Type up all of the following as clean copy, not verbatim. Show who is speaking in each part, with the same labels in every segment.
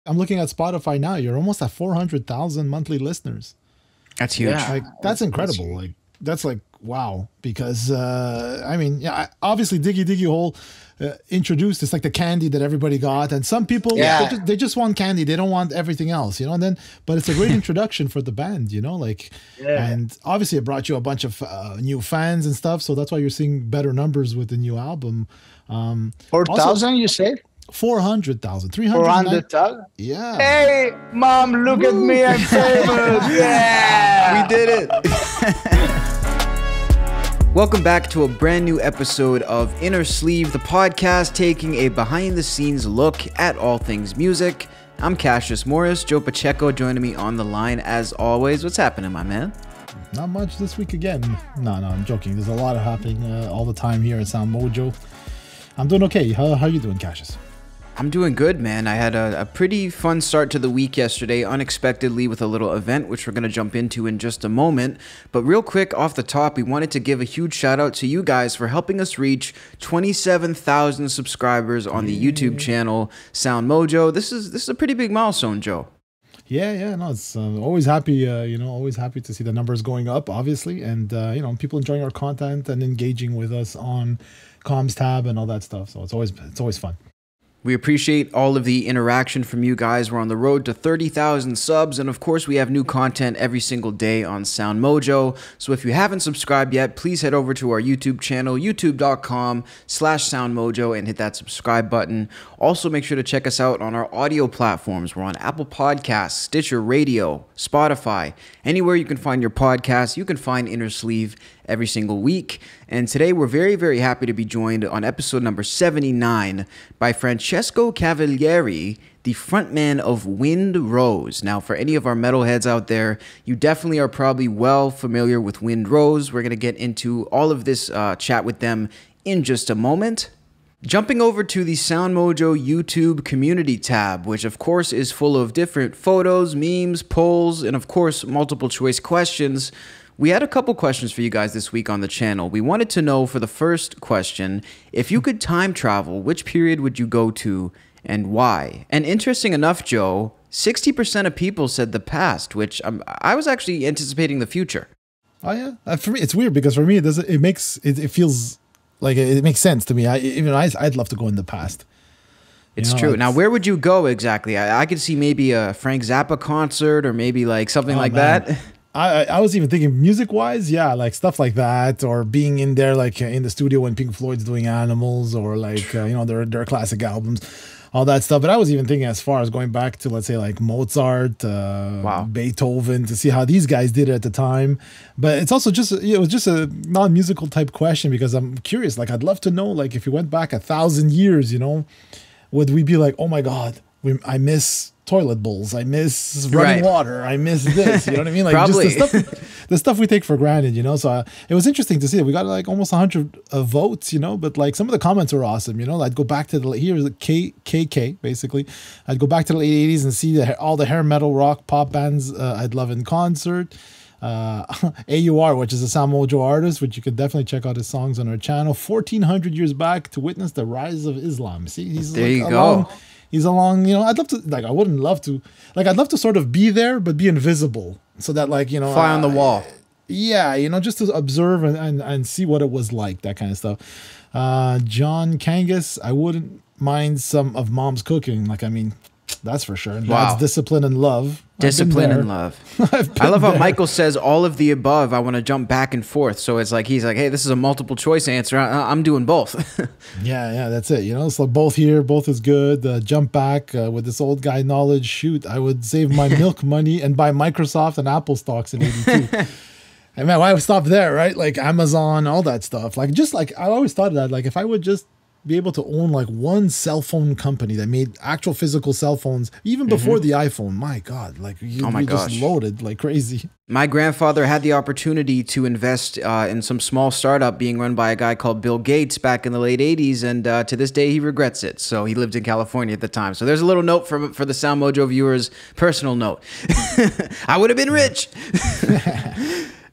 Speaker 1: I'm looking at Spotify now. You're almost at 400,000 monthly listeners.
Speaker 2: That's huge.
Speaker 3: Yeah.
Speaker 1: Like that's incredible. Like that's like wow. Because I mean, yeah, obviously Diggy Hole introduced it's like the candy that everybody got, and some people they just want candy. They don't want everything else, you know. And then, but it's a great introduction for the band, you know. Like, and obviously it brought you a bunch of new fans and stuff. So that's why you're seeing better numbers with the new album.
Speaker 3: 4,000, you say?
Speaker 1: 400,000,
Speaker 3: 400,000.
Speaker 1: Yeah.
Speaker 3: Hey, mom, look at me, I'm famous. Yeah,
Speaker 2: we did it. Welcome back to a brand new episode of Inner Sleeve, the podcast taking a behind-the-scenes look at all things music. I'm Cassius Morris, Joe Pacheco joining me on the line as always. What's happening, my man?
Speaker 1: Not much this week again. No, I'm joking. There's a lot of happening all the time here at SoundMojo. I'm doing okay. How are you doing, Cassius?
Speaker 2: I'm doing good, man. I had a pretty fun start to the week yesterday, unexpectedly with a little event, which we're going to jump into in just a moment. But real quick, off the top, we wanted to give a huge shout out to you guys for helping us reach 27,000 subscribers on the YouTube channel SoundMojo. This is a pretty big milestone, Joe.
Speaker 1: Yeah, no, it's always happy, always happy to see the numbers going up, obviously, and people enjoying our content and engaging with us on Comms tab and all that stuff. So it's always fun.
Speaker 2: We appreciate all of the interaction from you guys. We're on the road to 30,000 subs, and of course we have new content every single day on SoundMojo. So if you haven't subscribed yet, please head over to our YouTube channel, youtube.com/SoundMojo, and hit that subscribe button. Also make sure to check us out on our audio platforms. We're on Apple Podcasts, Stitcher Radio, Spotify. Anywhere you can find your podcast, you can find Inner Sleeve every single week. And today we're very, very happy to be joined on episode number 79 by Francesco Cavalieri, the frontman of Wind Rose. Now, for any of our metalheads out there, you definitely are probably well familiar with Wind Rose. We're going to get into all of this chat with them in just a moment. Jumping over to the SoundMojo YouTube Community tab, which of course is full of different photos, memes, polls, and of course multiple choice questions. We had a couple questions for you guys this week on the channel. We wanted to know, for the first question, if you could time travel, which period would you go to and why? And interesting enough, Joe, 60% of people said the past, which I was actually anticipating the future.
Speaker 1: Oh yeah, for me it's weird because for me it feels like it makes sense to me. I'd love to go in the past.
Speaker 2: It's true. Now, where would you go exactly? I could see maybe a Frank Zappa concert or maybe like something like that.
Speaker 1: I was even thinking music-wise, yeah, like stuff like that, or being in there like in the studio when Pink Floyd's doing Animals, or like their classic albums, all that stuff. But I was even thinking as far as going back to, let's say, like Mozart, Beethoven, to see how these guys did it at the time. But it's also just it was just a non-musical type question because I'm curious. Like, I'd love to know, like, if you went back 1,000 years, would we be like, oh my God, I miss toilet bowls, I miss running water, I miss this, you know what I mean? Like
Speaker 2: Probably.
Speaker 1: Just the stuff we take for granted, So it was interesting to see. We got like almost 100 votes, but like some of the comments were awesome, I'd go back to here's the KK basically. I'd go back to the late 80s and see all the hair metal rock pop bands I'd love in concert. AUR, which is a SoundMojo artist, which you could definitely check out his songs on our channel. 1,400 years back to witness the rise of Islam. See, he's
Speaker 2: there, like, you go.
Speaker 1: He's along, I'd love to, like, I'd love to sort of be there, but be invisible so that, like,
Speaker 2: fly on the wall.
Speaker 1: Yeah, just to observe and see what it was like, that kind of stuff. John Kangas, I wouldn't mind some of Mom's cooking. Like, I mean, that's for sure. That's discipline and love.
Speaker 2: Discipline and love. I love how Michael says all of the above. I want to jump back and forth. So it's like, he's like, hey, this is a multiple choice answer. I'm doing both.
Speaker 1: yeah, that's it. So both here, both is good. Jump back with this old guy knowledge. Shoot, I would save my milk money and buy Microsoft and Apple stocks in 82. And man, why stop there, right? Like Amazon, all that stuff. Like, just like, I always thought of that, like, if I would just be able to own like one cell phone company that made actual physical cell phones even before the iPhone, my God, like you'd be just loaded like crazy.
Speaker 2: My grandfather had the opportunity to invest in some small startup being run by a guy called Bill Gates back in the late 80s, and to this day he regrets it. So he lived in California at the time. So there's a little note for the SoundMojo viewers, personal note. I would have been rich.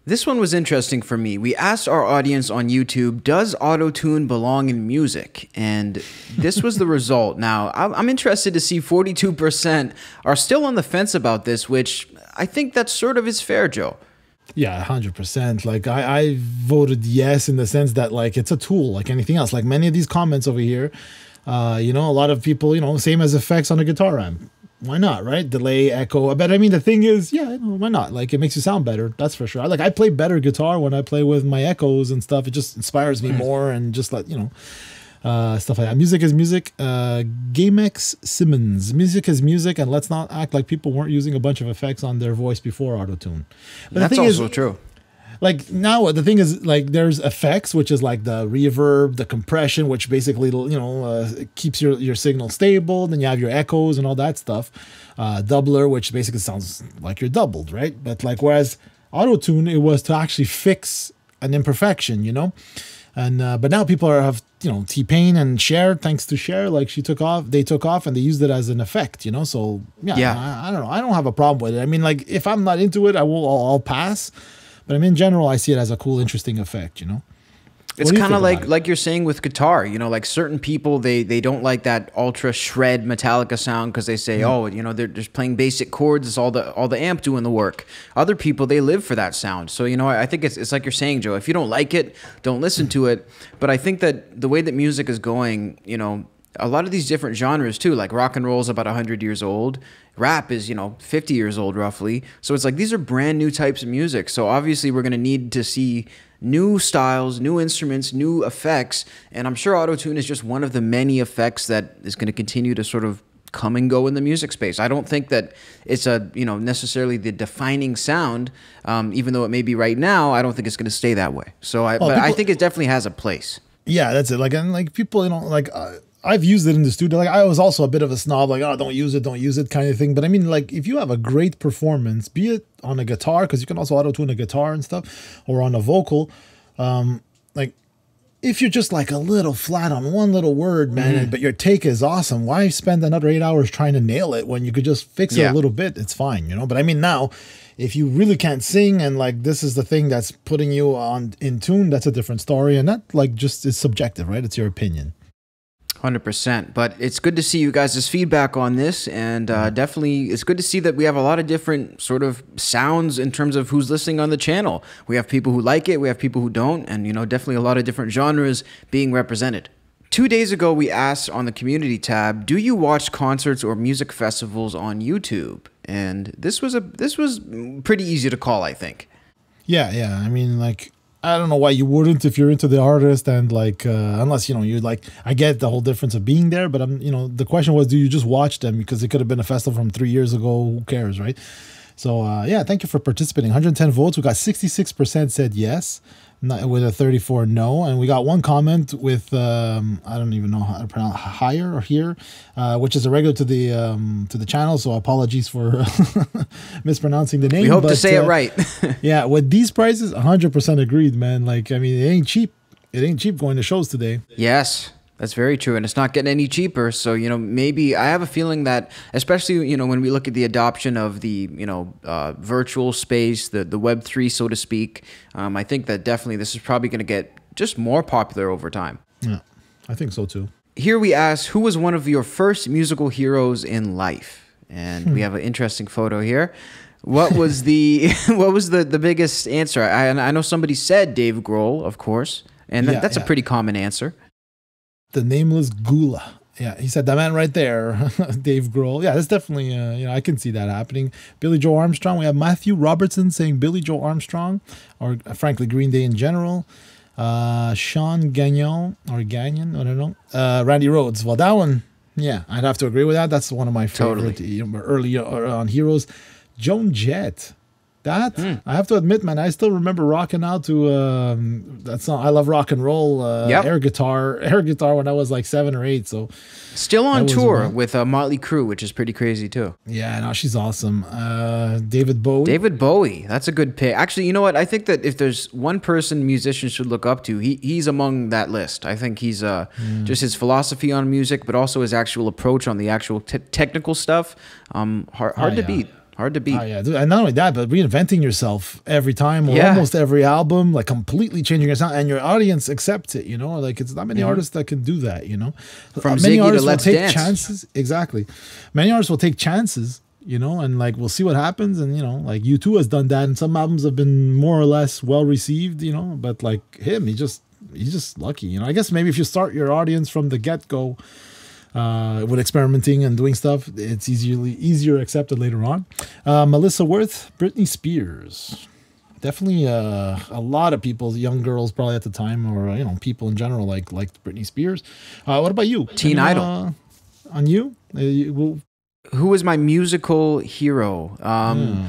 Speaker 2: This one was interesting for me. We asked our audience on YouTube, does auto-tune belong in music? And this was the result. Now, I'm interested to see 42% are still on the fence about this, which I think that sort of is fair, Joe.
Speaker 1: Yeah, 100%. Like I voted yes in the sense that like it's a tool like anything else. Like many of these comments over here, you know, a lot of people, you know, same as effects on a guitar amp. Why not, right? Delay, echo. But I mean, the thing is, yeah, why not? Like, it makes you sound better. That's for sure. I play better guitar when I play with my echoes and stuff. It just inspires me more and just like, you know, stuff like that. Music is music. GameX Simmons. Music is music, and let's not act like people weren't using a bunch of effects on their voice before auto-tune. But
Speaker 2: that's also true.
Speaker 1: Like now, the thing is, like there's effects, which is like the reverb, the compression, which basically, you know, keeps your signal stable. Then you have your echoes and all that stuff. Doubler, which basically sounds like you're doubled, right? But like whereas auto-tune, it was to actually fix an imperfection, you know. And but now people have, you know, T-Pain and Cher, thanks to Cher, like they took off and they used it as an effect, you know. So yeah. I don't know. I don't have a problem with it. I mean, like if I'm not into it, I'll pass. But I mean, in general, I see it as a cool, interesting effect, you know?
Speaker 2: It's kind of like you're saying with guitar, you know, like certain people, they don't like that ultra shred Metallica sound because they say, oh, you know, they're just playing basic chords. It's all the amp doing the work. Other people, they live for that sound. So, you know, I think it's like you're saying, Joe, if you don't like it, don't listen to it. But I think that the way that music is going, you know, a lot of these different genres too, like rock and roll is about 100 years old. Rap is, you know, 50 years old roughly. So it's like these are brand new types of music. So obviously we're going to need to see new styles, new instruments, new effects. And I'm sure auto-tune is just one of the many effects that is going to continue to sort of come and go in the music space. I don't think that it's necessarily the defining sound, even though it may be right now. I don't think it's going to stay that way. So I think it definitely has a place.
Speaker 1: Yeah, that's it. Like, and like people, you know, like I've used it in the studio. Like I was also a bit of a snob, like, oh, don't use it kind of thing. But I mean, like if you have a great performance, be it on a guitar, because you can also auto-tune a guitar and stuff, or on a vocal, like if you're just like a little flat on one little word, man, but your take is awesome, why spend another 8 hours trying to nail it when you could just fix it a little bit? It's fine, you know? But I mean, now, if you really can't sing and like this is the thing that's putting you in tune, that's a different story. And that like just is subjective, right? It's your opinion.
Speaker 2: 100%. But it's good to see you guys' feedback on this, and definitely it's good to see that we have a lot of different sort of sounds in terms of who's listening on the channel. We have people who like it, we have people who don't, and you know, definitely a lot of different genres being represented. 2 days ago, we asked on the community tab, do you watch concerts or music festivals on YouTube? And this was pretty easy to call, I think.
Speaker 1: Yeah. I mean, like, I don't know why you wouldn't if you're into the artist and like, unless, you know, you like, I get the whole difference of being there, but you know, the question was, do you just watch them? Because it could have been a festival from 3 years ago. Who cares, right? So, yeah, thank you for participating. 110 votes. We got 66% said yes, with a 34 no. And we got one comment with, I don't even know how to pronounce higher or here, which is a regular to the channel. So apologies for mispronouncing the name.
Speaker 2: We hope to say it right.
Speaker 1: Yeah, with these prices, 100% agreed, man. Like, I mean, it ain't cheap. It ain't cheap going to shows today.
Speaker 2: Yes. That's very true, and it's not getting any cheaper. So, you know, maybe I have a feeling that, especially, you know, when we look at the adoption of the, you know, virtual space, the Web3, so to speak, I think that definitely this is probably going to get just more popular over time.
Speaker 1: Yeah, I think so too.
Speaker 2: Here we ask, who was one of your first musical heroes in life? And we have an interesting photo here. What was the the biggest answer? I know somebody said Dave Grohl, of course, and that's a pretty common answer.
Speaker 1: The Nameless Gula. Yeah, he said that man right there, Dave Grohl. Yeah, that's definitely, you know, I can see that happening. Billy Joe Armstrong. We have Matthew Robertson saying Billy Joe Armstrong, or frankly, Green Day in general. Sean Gagnon, I don't know. Randy Rhoads. Well, that one, yeah, I'd have to agree with that. That's one of my favorite early on heroes. Joan Jett. That I have to admit, man, I still remember rocking out to that song. I love rock and roll, air guitar when I was like 7 or 8. So
Speaker 2: still on tour with Motley Crue, which is pretty crazy too.
Speaker 1: Yeah, no, she's awesome. David Bowie.
Speaker 2: David Bowie, that's a good pick. Actually, you know what? I think that if there's one person musicians should look up to, he's among that list. I think he's just his philosophy on music, but also his actual approach on the actual technical stuff. Hard to beat. Hard to beat.
Speaker 1: Oh, yeah, dude. And not only that, but reinventing yourself every time or
Speaker 2: Yeah.
Speaker 1: almost every album, like completely changing your sound, and your audience accepts it. You know, like it's not many artists that can do that. You know,
Speaker 2: From
Speaker 1: many
Speaker 2: Ziggy to
Speaker 1: artists will
Speaker 2: Let's
Speaker 1: take
Speaker 2: Dance.
Speaker 1: chances. Exactly, many artists will take chances. You know, and like we'll see what happens. And you know, like U2 has done that, and some albums have been more or less well received. You know, but like him, he's just lucky. You know, I guess maybe if you start your audience from the get go. With experimenting and doing stuff, it's easier accepted later on. Melissa Worth, Britney Spears. Definitely a lot of people, young girls probably at the time, or you know, people in general liked Britney Spears. What about you?
Speaker 2: Teen Idol.
Speaker 1: On you?
Speaker 2: Who was my musical hero?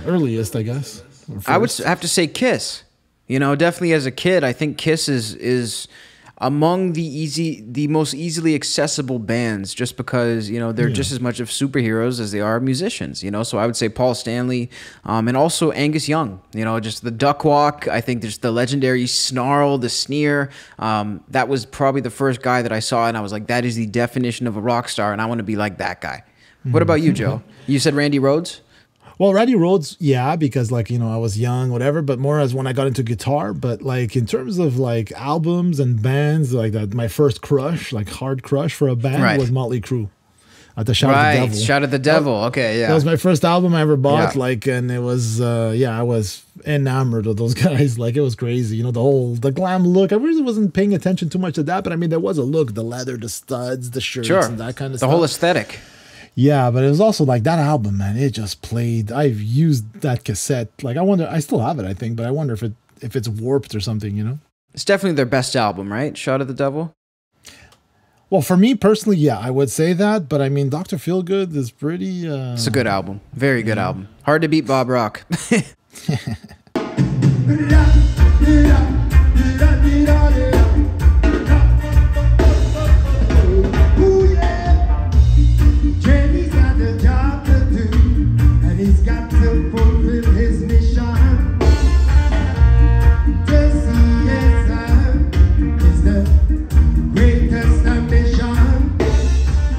Speaker 1: Earliest, I guess.
Speaker 2: I would have to say Kiss. You know, definitely as a kid, I think Kiss is among the most easily accessible bands, just because, you know, they're just as much of superheroes as they are musicians, you know. So I would say Paul Stanley, and also Angus Young, you know, just the duck walk. I think there's the legendary snarl, the sneer. That was probably the first guy that I saw, and I was like, that is the definition of a rock star, and I want to be like that guy. What about you, Joe? You said Randy Rhoads?
Speaker 1: Well, Randy Rhoads, yeah, because like, you know, I was young, whatever, but more as when I got into guitar. But like in terms of like albums and bands, like that, my first crush, like hard crush for a band was Motley Crue. At the Shout at the Devil.
Speaker 2: Shout at the Devil. Okay, yeah.
Speaker 1: That was my first album I ever bought. Like, and it was, I was enamored of those guys. Like, it was crazy. You know, the glam look. I really wasn't paying attention too much to that, but I mean, there was a look, the leather, the studs, the shirts, and that kind of stuff.
Speaker 2: The whole aesthetic.
Speaker 1: Yeah, but it was also like that album, man. It just played. I've used that cassette. Like, I wonder. I still have it, I think, but I wonder if it's warped or something. You know,
Speaker 2: it's definitely their best album, right? Shout at the Devil.
Speaker 1: Well, for me personally, yeah, I would say that. But I mean, Dr. Feelgood is pretty.
Speaker 2: It's a good album. Very good album. Hard to beat Bob Rock.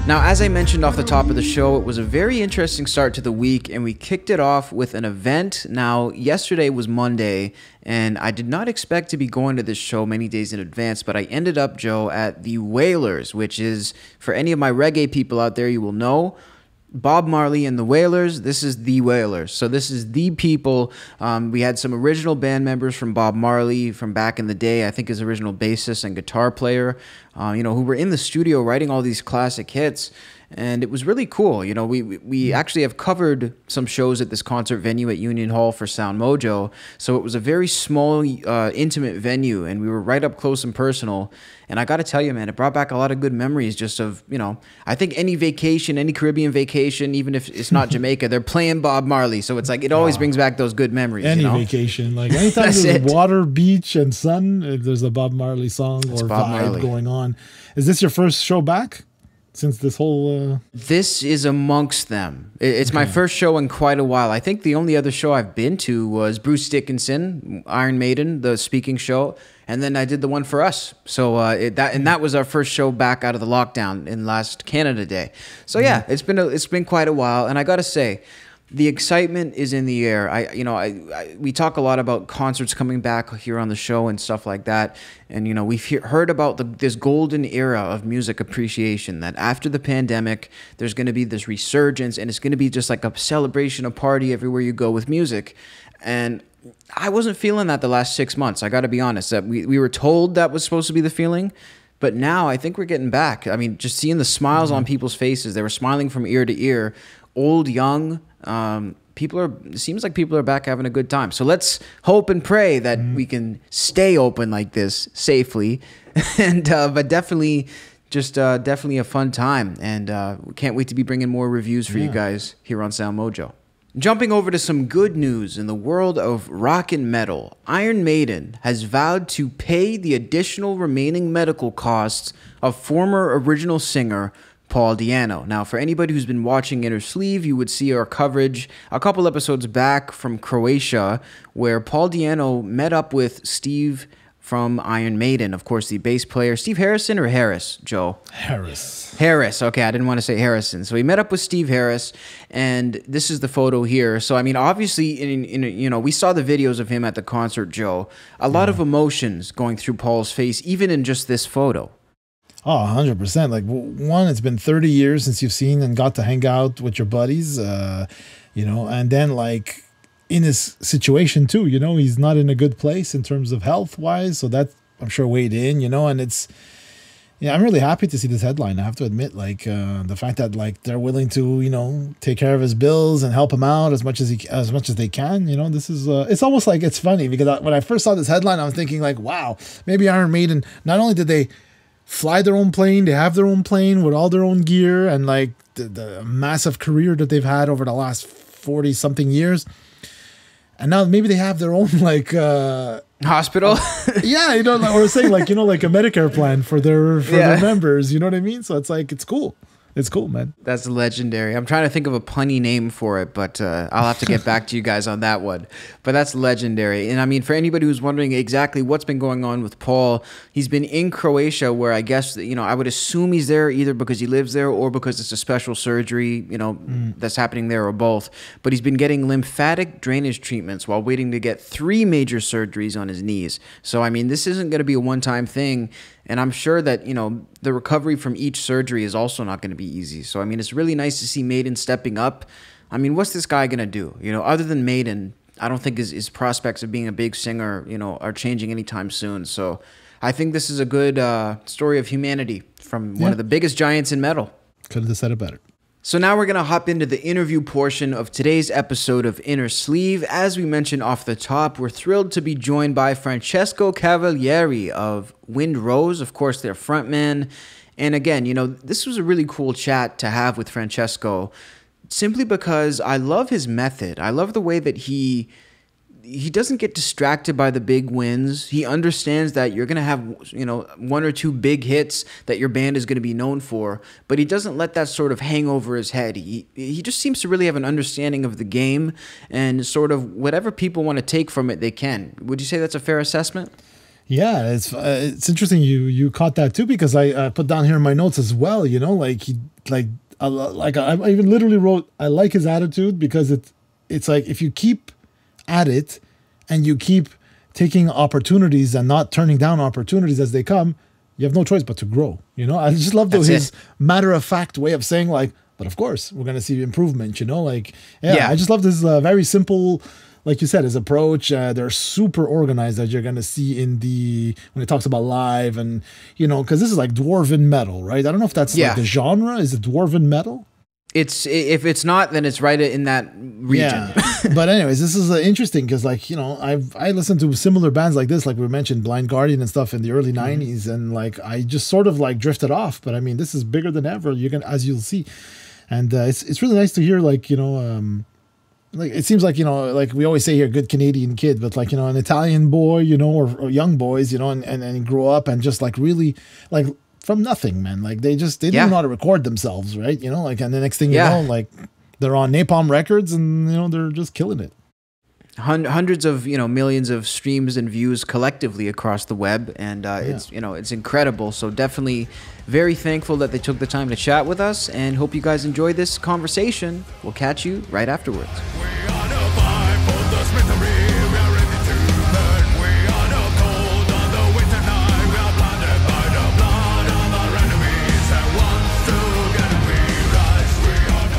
Speaker 2: Now, as I mentioned off the top of the show, it was a very interesting start to the week, and we kicked it off with an event. Now, yesterday was Monday, and I did not expect to be going to this show many days in advance, but I ended up, Joe, at the Wailers, which is, for any of my reggae people out there, you will know, Bob Marley and the Wailers. This is the Wailers. So this is the people. We had some original band members from Bob Marley from back in the day. I think his original bassist and guitar player, who were in the studio writing all these classic hits. And it was really cool. You know, we actually have covered some shows at this concert venue at Union Hall for SoundMojo. So it was a very small, intimate venue, and we were right up close and personal. And I got to tell you, man, it brought back a lot of good memories just of, you know, I think any vacation, any Caribbean vacation, even if it's not Jamaica, they're playing Bob Marley. So it's like, it always brings back those good memories.
Speaker 1: Any
Speaker 2: you know?
Speaker 1: vacation. Like anytime there's water, beach, and sun, there's a Bob Marley song or vibe going on. Is this your first show back? Since this whole...
Speaker 2: This is amongst them. It's my first show in quite a while. I think the only other show I've been to was Bruce Dickinson, Iron Maiden, the speaking show, and then I did the one for us. So that was our first show back out of the lockdown in last Canada Day. So yeah, it's been quite a while, and I got to say, the excitement is in the air. We talk a lot about concerts coming back here on the show and stuff like that. And, you know, we've heard about this golden era of music appreciation, that after the pandemic, there's going to be this resurgence, and it's going to be just like a celebration, a party everywhere you go with music. And I wasn't feeling that the last 6 months. I got to be honest, that we were told that was supposed to be the feeling. But now I think we're getting back. I mean, just seeing the smiles on people's faces. They were smiling from ear to ear, old, young. It seems like people are back having a good time. So let's hope and pray that we can stay open like this safely, and but definitely a fun time, and we can't wait to be bringing more reviews for you guys here on SoundMojo. Jumping over to some good news in the world of rock and metal, Iron Maiden has vowed to pay the additional remaining medical costs of former original singer Paul Di'Anno. Now, for anybody who's been watching Inner Sleeve, you would see our coverage a couple episodes back from Croatia, where Paul Di'Anno met up with Steve from Iron Maiden. Of course, the bass player, Steve Harrison or Harris, Joe? Harris. Okay, I didn't want to say Harrison. So he met up with Steve Harris, and this is the photo here. So, I mean, obviously, we saw the videos of him at the concert, Joe. A lot of emotions going through Paul's face, even in just this photo.
Speaker 1: Oh, 100%. Like, one, it's been 30 years since you've seen and got to hang out with your buddies, and then, like, in his situation, too, he's not in a good place in terms of health-wise, so that, I'm sure, weighed in, and it's, I'm really happy to see this headline. I have to admit, like, the fact that, like, they're willing to, take care of his bills and help him out as much as they can, this is, it's almost like, it's funny, because when I first saw this headline, I was thinking, like, wow, maybe Iron Maiden, not only did they fly their own plane, they have their own plane with all their own gear and like the massive career that they've had over the last 40 something years, and now maybe they have their own like
Speaker 2: hospital.
Speaker 1: Or saying like like a Medicare plan for their members, you know what I mean? So it's like, it's cool. It's cool, man.
Speaker 2: That's legendary. I'm trying to think of a punny name for it, but I'll have to get back to you guys on that one. But that's legendary. And I mean, for anybody who's wondering exactly what's been going on with Paul, he's been in Croatia, where I guess, I would assume he's there either because he lives there or because it's a special surgery, that's happening there, or both. But he's been getting lymphatic drainage treatments while waiting to get 3 major surgeries on his knees. So, I mean, this isn't going to be a one-time thing. And I'm sure that, the recovery from each surgery is also not going to be easy. So, I mean, it's really nice to see Maiden stepping up. I mean, what's this guy going to do? Other than Maiden, I don't think his prospects of being a big singer, are changing anytime soon. So I think this is a good story of humanity from one of the biggest giants in metal.
Speaker 1: Couldn't have said it better.
Speaker 2: So now we're going to hop into the interview portion of today's episode of Inner Sleeve. As we mentioned off the top, we're thrilled to be joined by Francesco Cavalieri of Wind Rose, of course, their frontman. And again, this was a really cool chat to have with Francesco, simply because I love his method. I love the way that he doesn't get distracted by the big wins. He understands that you're going to have, 1 or 2 big hits that your band is going to be known for, but he doesn't let that sort of hang over his head. He just seems to really have an understanding of the game, and sort of whatever people want to take from it, they can. Would you say that's a fair assessment?
Speaker 1: Yeah, it's interesting you caught that too, because I put down here in my notes as well, I even literally wrote, I like his attitude, because it's like, if you keep at it and you keep taking opportunities and not turning down opportunities as they come, you have no choice but to grow. I just love his matter-of-fact way of saying, like, but of course we're going to see improvement, I just love this very simple, like you said, his approach. They're super organized, as you're going to see when it talks about live, and because this is like dwarven metal, right? I don't know if that's like the genre. Is it dwarven metal?
Speaker 2: If it's not, then it's right in that region.
Speaker 1: Yeah. But anyways, this is interesting because, like, I listened to similar bands like this, like we mentioned, Blind Guardian and stuff in the early 90s, and like I just sort of like drifted off. But I mean, this is bigger than ever. As you'll see, and it's really nice to hear, like, like it seems like, like we always say here, good Canadian kid, but like, an Italian boy, or young boys, and grow up and just like really like from nothing, man. Like they didn't know how to record themselves, right? Like, and the next thing you know, like they're on Napalm Records, and they're just killing it.
Speaker 2: Hundreds of millions of streams and views collectively across the web, and it's incredible. So definitely very thankful that they took the time to chat with us, and hope you guys enjoy this conversation. We'll catch you right afterwards.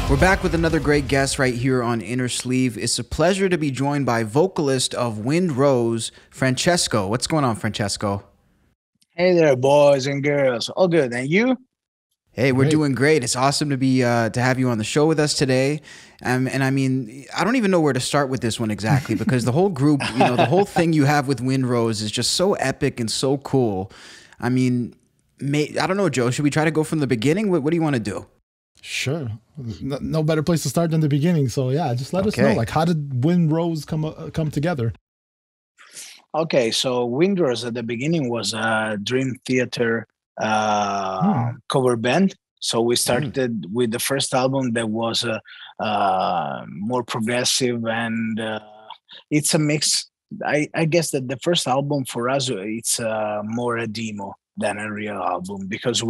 Speaker 2: We're back with another great guest right here on Inner Sleeve. It's a pleasure to be joined by vocalist of Wind Rose, Francesco. What's going on, Francesco?
Speaker 3: Hey there, boys and girls. All good. And you?
Speaker 2: Hey, we're doing great. It's awesome to be to have you on the show with us today. And I mean, I don't even know where to start with this one exactly, because the whole group, the whole thing you have with Wind Rose is just so epic and so cool. I mean, I don't know, Joe. Should we try to go from the beginning? What do you want to do?
Speaker 1: Sure. No better place to start than the beginning. So yeah, just let us know. Like, how did Wind Rose come together?
Speaker 3: Okay, so Wind Rose at the beginning was a Dream Theater cover band. So we started with the first album that was more progressive, and it's a mix I guess that the first album for us, it's more a demo than a real album, because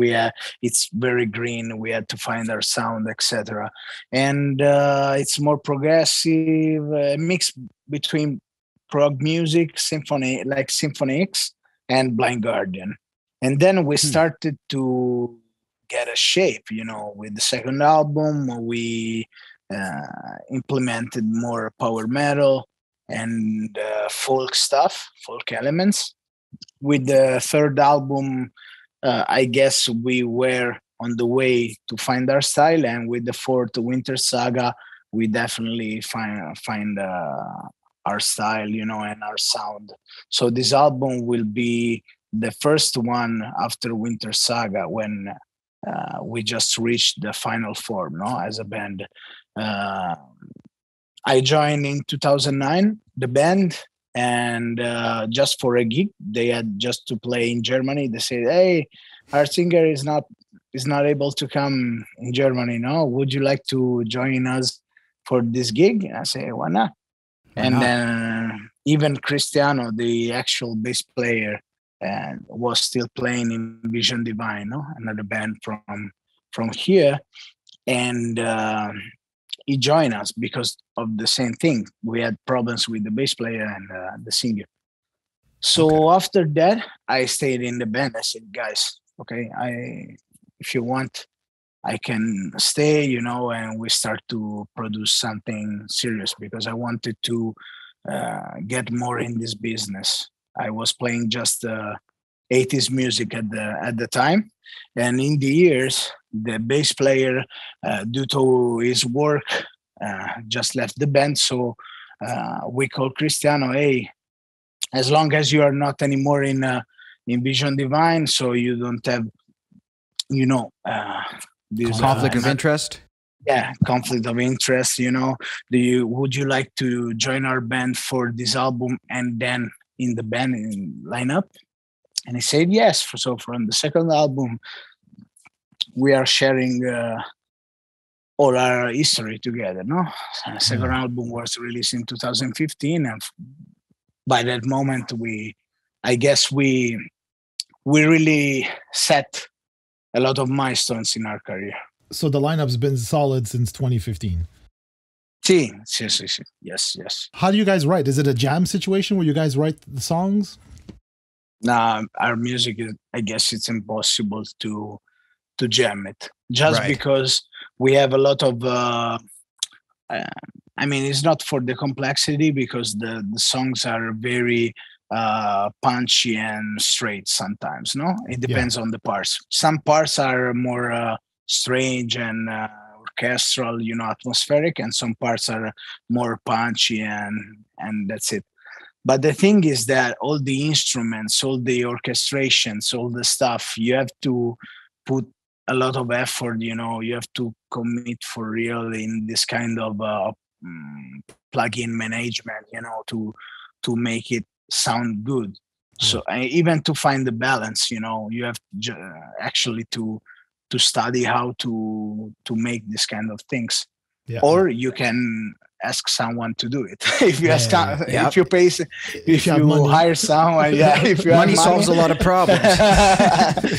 Speaker 3: it's very green. We had to find our sound, etc. And it's more progressive, mix between prog music, symphony, like Symphony X and Blind Guardian. And then we started to get a shape, with the second album. We implemented more power metal and folk stuff, folk elements. With the third album, I guess we were on the way to find our style, and with the fourth, Winter Saga, we definitely find our style, and our sound. So this album will be the first one after Winter Saga, when we just reached the final form, no, as a band. I joined in 2009 the band, and just for a gig. They had just to play in Germany. They said, "Hey, our singer is not able to come in Germany. No, would you like to join us for this gig?" And I say, "Why not?" Then even Cristiano, the actual bass player, was still playing in Vision Divine, no, another band from here, and he joined us because of the same thing. We had problems with the bass player and the singer. So after that, I stayed in the band. I said, "Guys, okay, if you want, I can stay, and we start to produce something serious, because I wanted to get more in this business." I was playing just 80s music at the time, and in the years, the bass player, due to his work, just left the band. So we called Cristiano, "Hey, as long as you are not anymore in Vision Divine, so you don't have, this
Speaker 2: conflict of interest."
Speaker 3: Yeah, conflict of interest. Would you like to join our band for this album and then in the band in lineup?" And he said yes. So from the second album, we are sharing all our history together. No, the second album was released in 2015, and by that moment, I guess we really set a lot of milestones in our career.
Speaker 1: So the lineup's been solid since 2015.
Speaker 3: Yes.
Speaker 1: How do you guys write? Is it a jam situation where you guys write the songs?
Speaker 3: Nah, our music is, I guess it's impossible to jam it, just because we have a lot of it's not for the complexity, because the songs are very punchy and straight sometimes. No, it depends on the parts. Some parts are more strange and orchestral, atmospheric, and some parts are more punchy and that's it. But the thing is that all the instruments, all the orchestrations, all the stuff, you have to put a lot of effort. You have to commit for real in this kind of plug-in management, to make it sound good. So even to find the balance, you have actually to study how to make this kind of things. Or you can ask someone to do it. If you if you pay, if you hire someone, if you
Speaker 2: money solves a lot of problems.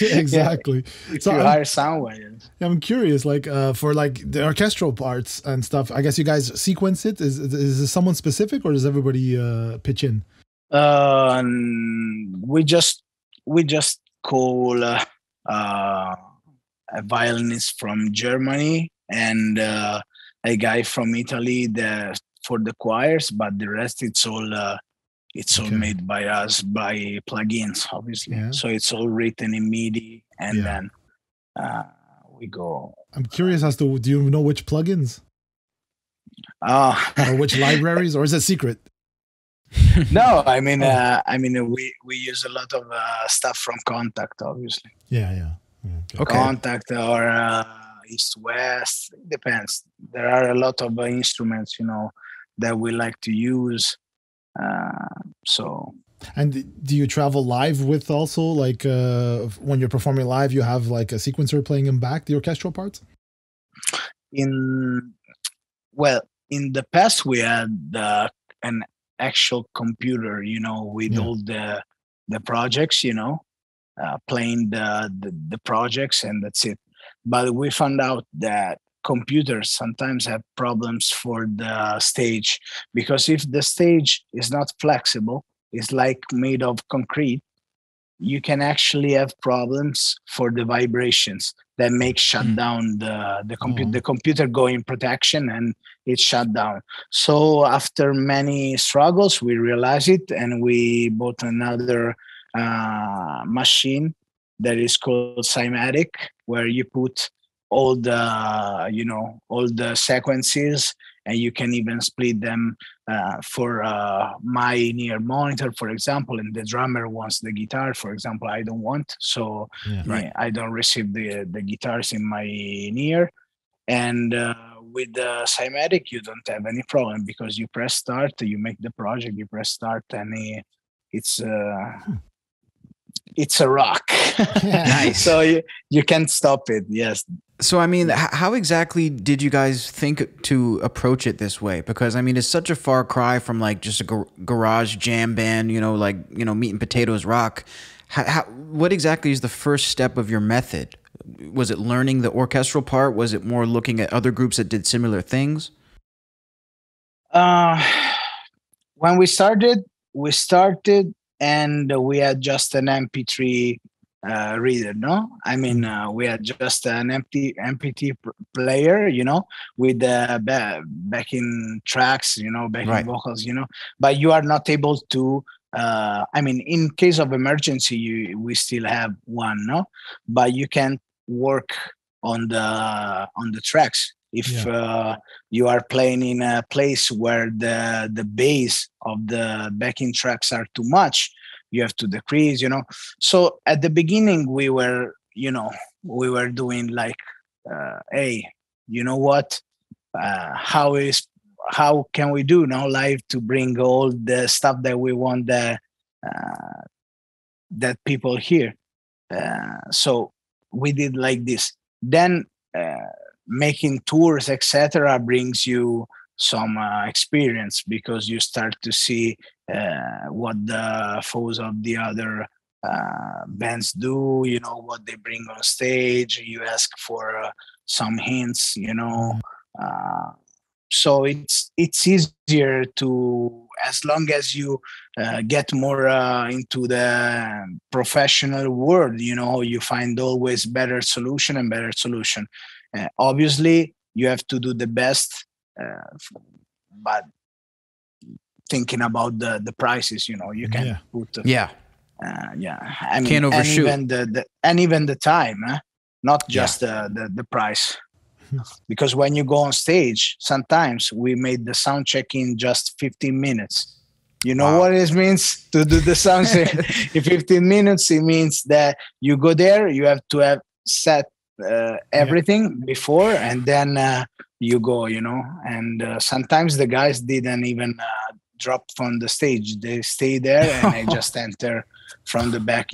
Speaker 1: Exactly.
Speaker 3: If you hire someone.
Speaker 1: I'm curious, for the orchestral parts and stuff. I guess you guys sequence it. Is this someone specific, or does everybody pitch in?
Speaker 3: We just call a violinist from Germany and a guy from Italy for the choirs, but the rest it's all made by us, by plugins, obviously. So it's all written in MIDI, and then we go.
Speaker 1: I'm curious as to, do you know which plugins? Or which libraries, or is it secret?
Speaker 3: No, we use a lot of stuff from Contact, obviously.
Speaker 1: Okay.
Speaker 3: Contact or East West, it depends. There are a lot of instruments, that we like to use.
Speaker 1: And do you travel live with also, when you're performing live, you have a sequencer playing them back, the orchestral parts? In
Speaker 3: the past we had actual computer, with all the projects, playing the projects, and that's it. But we found out that computers sometimes have problems for the stage, because if the stage is not flexible, it's like made of concrete, you can actually have problems for the vibrations that make shut down the computer. The computer go in protection and it shut down. So after many struggles, we realized it, and we bought another machine that is called Cymatic, where you put all the sequences, and you can even split them for my near monitor, for example, and the drummer wants the guitar, for example. I don't want, so I don't receive the guitars in my near. And with the Cymatic, you don't have any problem, because you press start, you make the project, you press start, and it's a rock.
Speaker 2: Nice.
Speaker 3: So you can't stop it. Yes.
Speaker 2: So, I mean, how exactly did you guys think to approach it this way? Because, I mean, it's such a far cry from like just a garage jam band, meat and potatoes rock. What exactly is the first step of your method? Was it learning the orchestral part? Was it more looking at other groups that did similar things?
Speaker 3: When we started, and we had just an MP3 reader, no? I mean, we had just an empty MP3 player, with backing tracks, backing vocals, But you are not able to. In case of emergency, we still have one, no? But you can work on the tracks. If you are playing in a place where the bass of the backing tracks are too much, you have to decrease, So at the beginning, we were doing like, hey, you know what? How can we do now live to bring all the stuff that we want that people hear? So we did like this. Then making tours, etc., brings you some experience, because you start to see what the foes of the other bands do, what they bring on stage. You ask for some hints, so it's easier to, as long as you get more into the professional world, you find always better solution. Obviously, you have to do the best, but thinking about the prices, you can put. I mean,
Speaker 2: can't overshoot.
Speaker 3: And even the time, not just the price. Because when you go on stage, sometimes we made the sound check in just 15 minutes. You know what it means to do the sound check in 15 minutes? It means that you go there, you have to have set everything before, and then you go, and sometimes the guys didn't even drop from the stage. They stay there and they just enter from the back,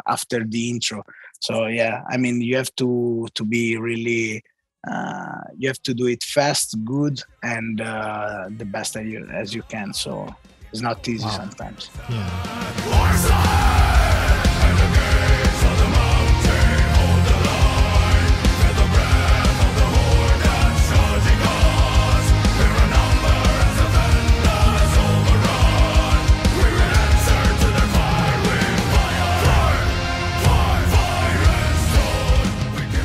Speaker 3: after the intro. So I mean, you have to be really you have to do it fast, good, and the best as you can. So it's not easy sometimes.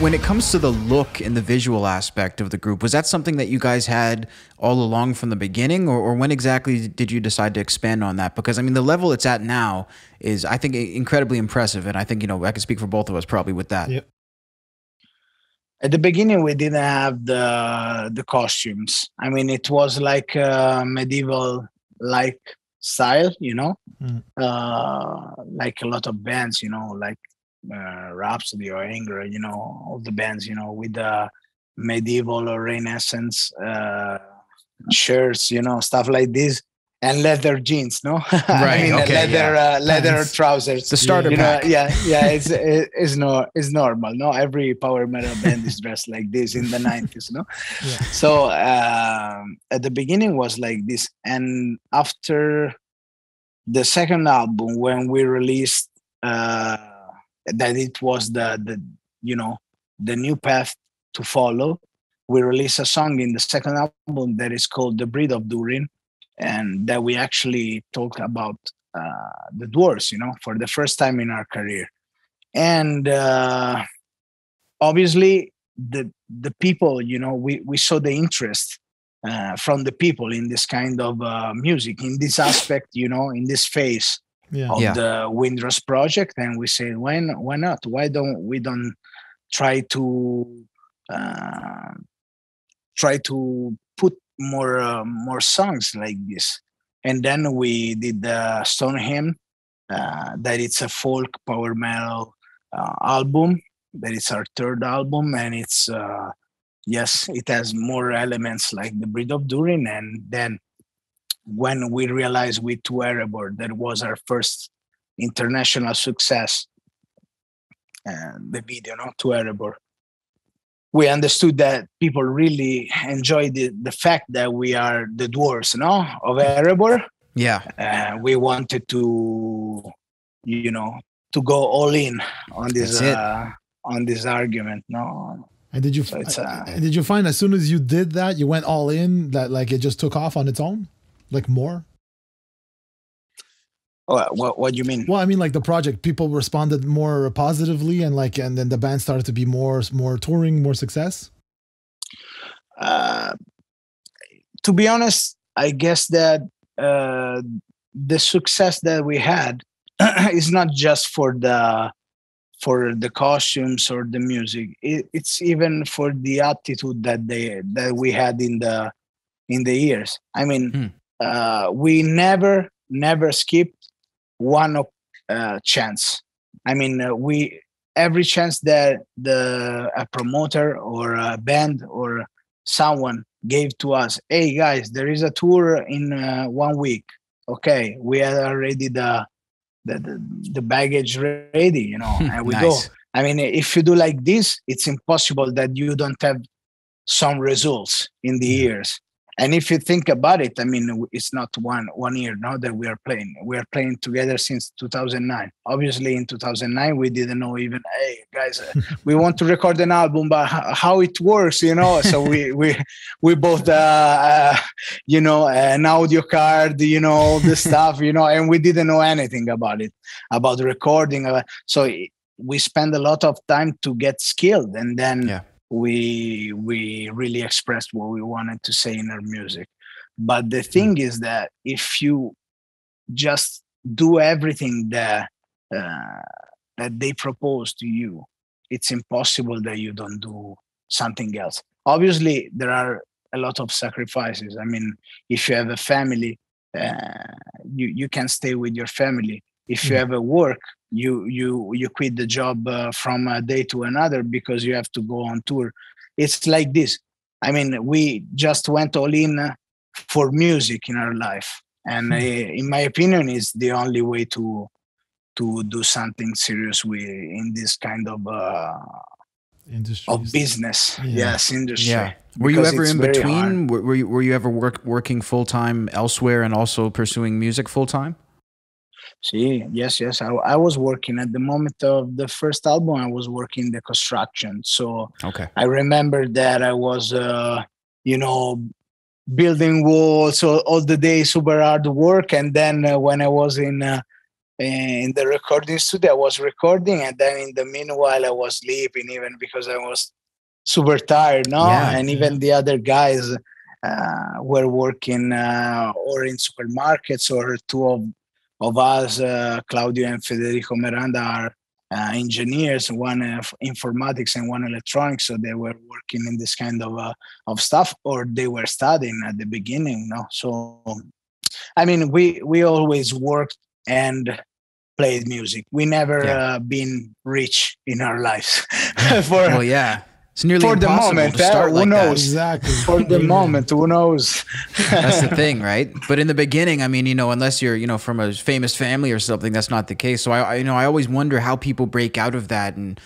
Speaker 2: When it comes to the look and the visual aspect of the group, was that something that you guys had all along from the beginning, or when exactly did you decide to expand on that? Because, I mean, the level it's at now is, I think, incredibly impressive, and I think, I can speak for both of us probably with that.
Speaker 1: Yep.
Speaker 3: At the beginning, we didn't have the costumes. I mean, it was like medieval-like style, like a lot of bands, like Rhapsody or Anger, all the bands, with the medieval or Renaissance shirts, stuff like this. and leather jeans, no?
Speaker 2: Right. Okay.
Speaker 3: Leather
Speaker 1: Pants.
Speaker 3: trousers.
Speaker 2: The starter
Speaker 3: You know,
Speaker 2: pack.
Speaker 3: it's normal. No, every power metal band is dressed like this in the 90s. No,
Speaker 1: Yeah.
Speaker 3: so at the beginning was like this, and after the second album, when we released that it was the you know the new path to follow, we released a song in the second album that is called "The Breed of Durin," and that we actually talk about the dwarves, for the first time in our career. And obviously, the people, we saw the interest from the people in this kind of music, in this aspect, in this phase
Speaker 1: Yeah.
Speaker 3: of
Speaker 2: Yeah.
Speaker 3: the Windrush project, and we said, why not? Why don't we try to uh, put more songs like this? And then we did the Stone Hymn, that it's a folk power metal album. That it's our third album, and it's yes, it has more elements like the Breed of Durin. And then when we realized with To Erebor, that was our first international success, the video, no, To Erebor, we understood that people really enjoy the fact that we are the dwarves, no, of Erebor.
Speaker 2: Yeah.
Speaker 3: We wanted to, to go all in on this
Speaker 2: That's it.
Speaker 3: on this argument. No,
Speaker 1: And did you
Speaker 3: So it's,
Speaker 1: and did you find as soon as you did that, you went all in, that like it just took off on its own, like more?
Speaker 3: what do you mean?
Speaker 1: Well, I mean, like the project, people responded more positively, and then the band started to be more touring, more success.
Speaker 3: To be honest, I guess that the success that we had is not just for the costumes or the music. It's even for the attitude that we had in the years. I mean, we never skipped one chance. I mean, we every chance that a promoter or a band or someone gave to us, hey guys, there is a tour in 1 week. Okay, we had already the baggage ready, and we
Speaker 2: Nice.
Speaker 3: go. I mean, if you do like this, it's impossible that you don't have some results in the years. And if you think about it, I mean, it's not one year now that we are playing. We are playing together since 2009. Obviously, in 2009, we didn't know even, hey guys, we want to record an album, but how it works, So we bought, an audio card, all the stuff, and we didn't know anything about it, about recording. So we spend a lot of time to get skilled, and then we really expressed what we wanted to say in our music. But the thing is that if you just do everything that they propose to you, it's impossible that you don't do something else. Obviously, there are a lot of sacrifices. I mean, if you have a family, you can stay with your family. If you have a work, you quit the job from a day to another because you have to go on tour. It's like this. I mean, we just went all in for music in our life, and in my opinion, it's the only way to do something serious in this kind of business. Yes, industry.
Speaker 2: Yeah. Were you ever in between?
Speaker 3: Hard.
Speaker 2: Were you ever working full time elsewhere and also pursuing music full time?
Speaker 3: See, yes. I was working at the moment of the first album. I was working the construction. So I remember that I was, building walls all the day, super hard work. And then when I was in the recording studio, I was recording. And then in the meanwhile, I was sleeping, even because I was super tired. No, and even the other guys were working or in supermarkets, or two of us, Claudio and Federico Miranda, are engineers, one informatics and one electronics. So they were working in this kind of stuff, or they were studying at the beginning. No, so I mean, we always worked and played music. We never been rich in our lives.
Speaker 2: It's nearly
Speaker 3: For the
Speaker 2: impossible
Speaker 3: moment,
Speaker 2: to start
Speaker 3: who
Speaker 2: like that.
Speaker 3: knows?
Speaker 1: Exactly.
Speaker 3: For the moment, who knows?
Speaker 2: That's the thing, right? But in the beginning, I mean, unless you're, from a famous family or something, that's not the case. So I always wonder how people break out of that. And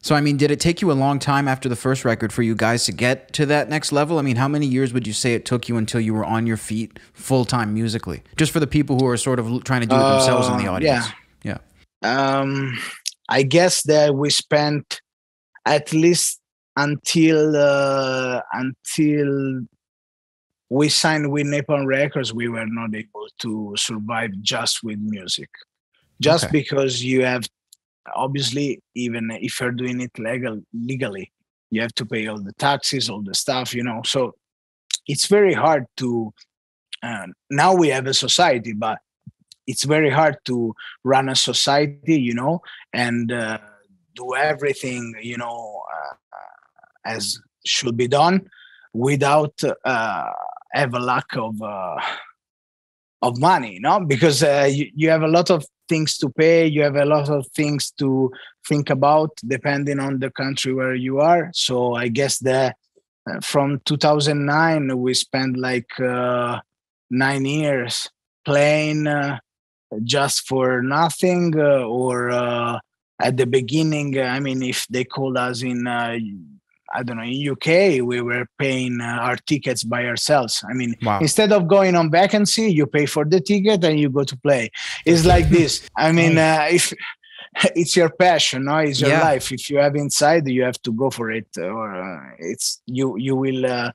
Speaker 2: so, I mean, did it take you a long time after the first record for you guys to get to that next level? I mean, how many years would you say it took you until you were on your feet full time musically? Just for the people who are sort of trying to do it themselves in the audience. Yeah.
Speaker 3: I guess that we spent at least until we signed with Napalm Records, we were not able to survive just with music. Just because you have, obviously, even if you're doing it legally, you have to pay all the taxes, all the stuff, So it's very hard to. Now we have a society, but it's very hard to run a society, and do everything, as should be done without have a lack of money, because you have a lot of things to pay, you have a lot of things to think about depending on the country where you are. So I guess that from 2009 we spent like 9 years playing just for nothing, or at the beginning, I mean, if they called us in I don't know, in UK, we were paying our tickets by ourselves. I mean, Instead of going on vacancy, you pay for the ticket and you go to play. It's like this. I mean, if it's your passion, no, it's your life. If you have inside, you have to go for it, or it's you will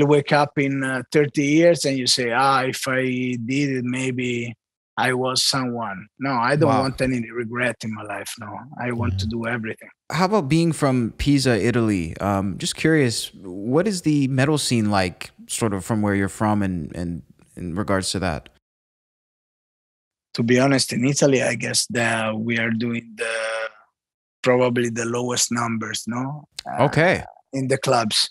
Speaker 3: wake up in 30 years and you say, if I did it, maybe I was someone. No, I don't want any regret in my life. No, I want to do everything.
Speaker 2: How about being from Pisa, Italy? Just curious, what is the metal scene like, sort of from where you're from, and in regards to that?
Speaker 3: To be honest, in Italy, I guess that we are doing probably the lowest numbers, no? In the clubs,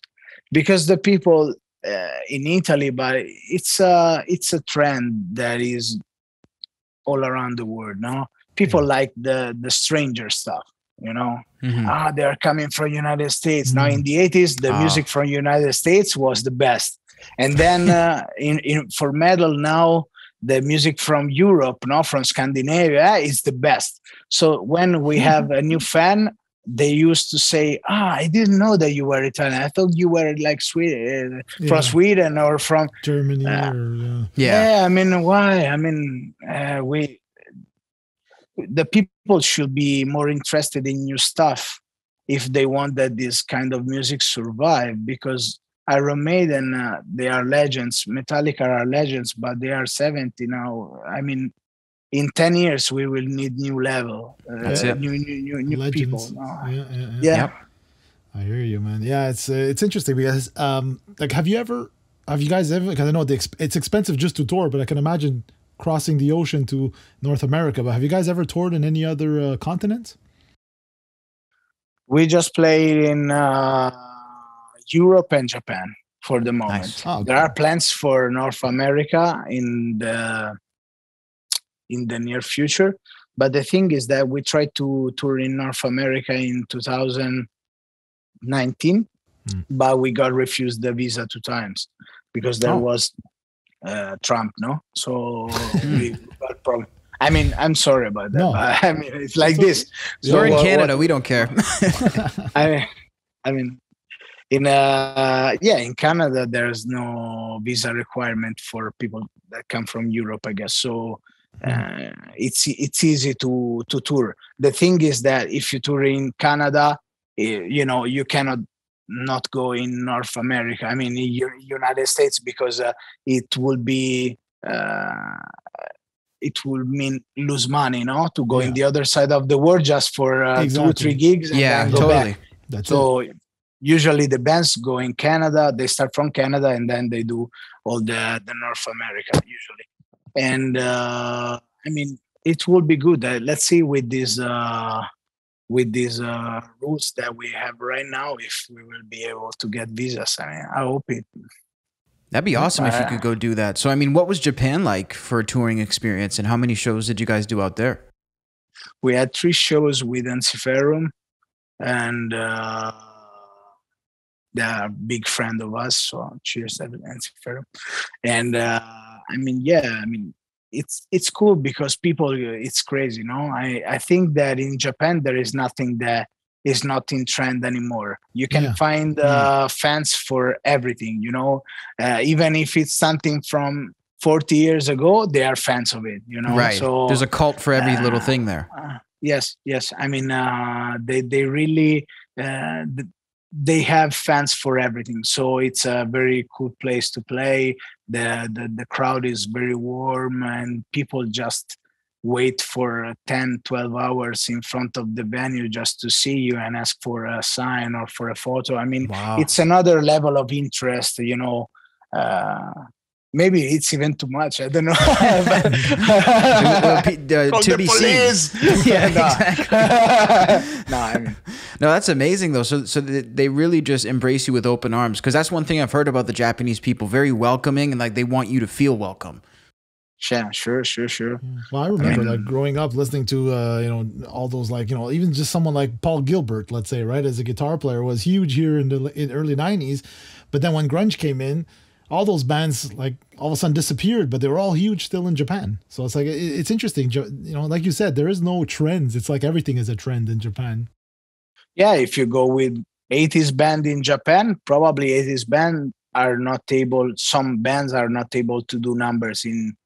Speaker 3: because the people in Italy, but it's a trend that is all around the world. No, people like the stranger stuff. They are coming from United States. Now in the 80s, the music from United States was the best, and then for metal now, the music from Europe, from Scandinavia, is the best. So when we have a new fan, they used to say, I didn't know that you were Italian. I thought you were like from Sweden or from
Speaker 1: Germany.
Speaker 3: I mean, why? I mean, the people should be more interested in new stuff if they want that this kind of music survive, because Iron Maiden, they are legends. Metallica are legends, but they are 70 now. I mean, in 10 years, we will need new level.
Speaker 2: That's it.
Speaker 3: New people.
Speaker 1: Yeah.
Speaker 2: Yep.
Speaker 1: I hear you, man. Yeah, it's interesting because, like, have you guys ever, because I know it's expensive just to tour, but I can imagine crossing the ocean to North America. But have you guys ever toured in any other continents?
Speaker 3: We just played in Europe and Japan for the moment.
Speaker 2: Nice.
Speaker 3: There are plans for North America in the near future, but the thing is that we tried to tour in North America in 2019, but we got refused the visa 2 times because there was Trump, no? So we got problem. I mean, I'm sorry about that.
Speaker 1: No.
Speaker 3: But, I mean, it's like this.
Speaker 2: So we're in Canada. We don't care.
Speaker 3: I mean, in Canada, there's no visa requirement for people that come from Europe, I guess. So it's easy to tour. The thing is that if you tour in Canada, you cannot not go in North America. I mean, in United States, because it will mean lose money, to go in the other side of the world just for 2 or 3 gigs and then go back. So usually the bands go in Canada, they start from Canada and then they do all the North America usually. And I mean, it will be good. Let's see with these rules that we have right now, if we will be able to get visas. I mean, I hope it.
Speaker 2: That'd be awesome if you could go do that. So, I mean, what was Japan like for a touring experience, and how many shows did you guys do out there?
Speaker 3: We had 3 shows with Ensiferum. and they're a big friend of us. So cheers, and and I mean, yeah, I mean, it's cool because people, it's crazy, I think that in Japan there is nothing that is not in trend anymore. You can find fans for everything, even if it's something from 40 years ago, they are fans of it,
Speaker 2: Right.
Speaker 3: So
Speaker 2: there's a cult for every little thing there.
Speaker 3: Yes. I mean, they really they have fans for everything, so it's a very cool place to play. The crowd is very warm, and people just wait for 10-12 hours in front of the venue just to see you and ask for a sign or for a photo. I mean, It's another level of interest, maybe it's even too much. I don't know.
Speaker 2: To be seen. Yeah, exactly.
Speaker 3: No, I mean,
Speaker 2: no, that's amazing though. So they really just embrace you with open arms, because that's one thing I've heard about the Japanese people. Very welcoming, and like they want you to feel welcome.
Speaker 3: Yeah, sure.
Speaker 1: Well, I remember like growing up listening to all those, like, even just someone like Paul Gilbert, let's say, right, as a guitar player, was huge here in the early 90s. But then when grunge came in, all those bands like all of a sudden disappeared, but they were all huge still in Japan. So it's like, it's interesting. Like you said, there is no trends. It's like everything is a trend in Japan.
Speaker 3: Yeah, if you go with 80s band in Japan, probably 80s band are not able, some bands are not able to do numbers in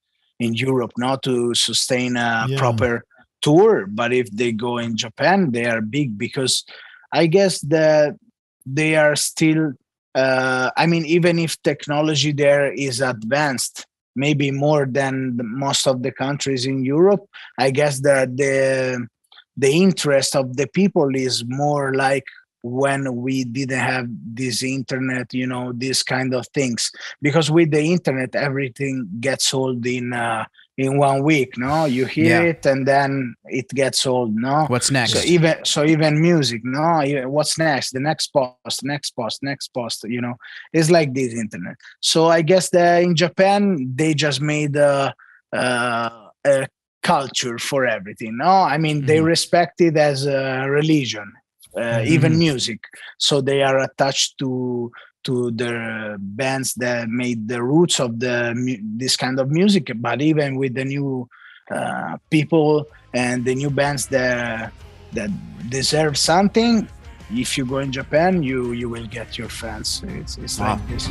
Speaker 3: Europe, not to sustain a proper tour. But if they go in Japan, they are big, because I guess that they are still, I mean, even if technology there is advanced, maybe more than most of the countries in Europe, I guess that the interest of the people is more like when we didn't have this internet, these kind of things. Because with the internet, everything gets sold in 1 week. No, you hear it and then it gets sold. No,
Speaker 2: what's next?
Speaker 3: So even music. No, what's next? The next post. It's like this internet. So I guess that in Japan they just made a culture for everything. No, I mean, they respect it as a religion. Even music, so they are attached to the bands that made the roots of this kind of music. But even with the new people and the new bands that deserve something, if you go in Japan, you will get your fans. It's like this.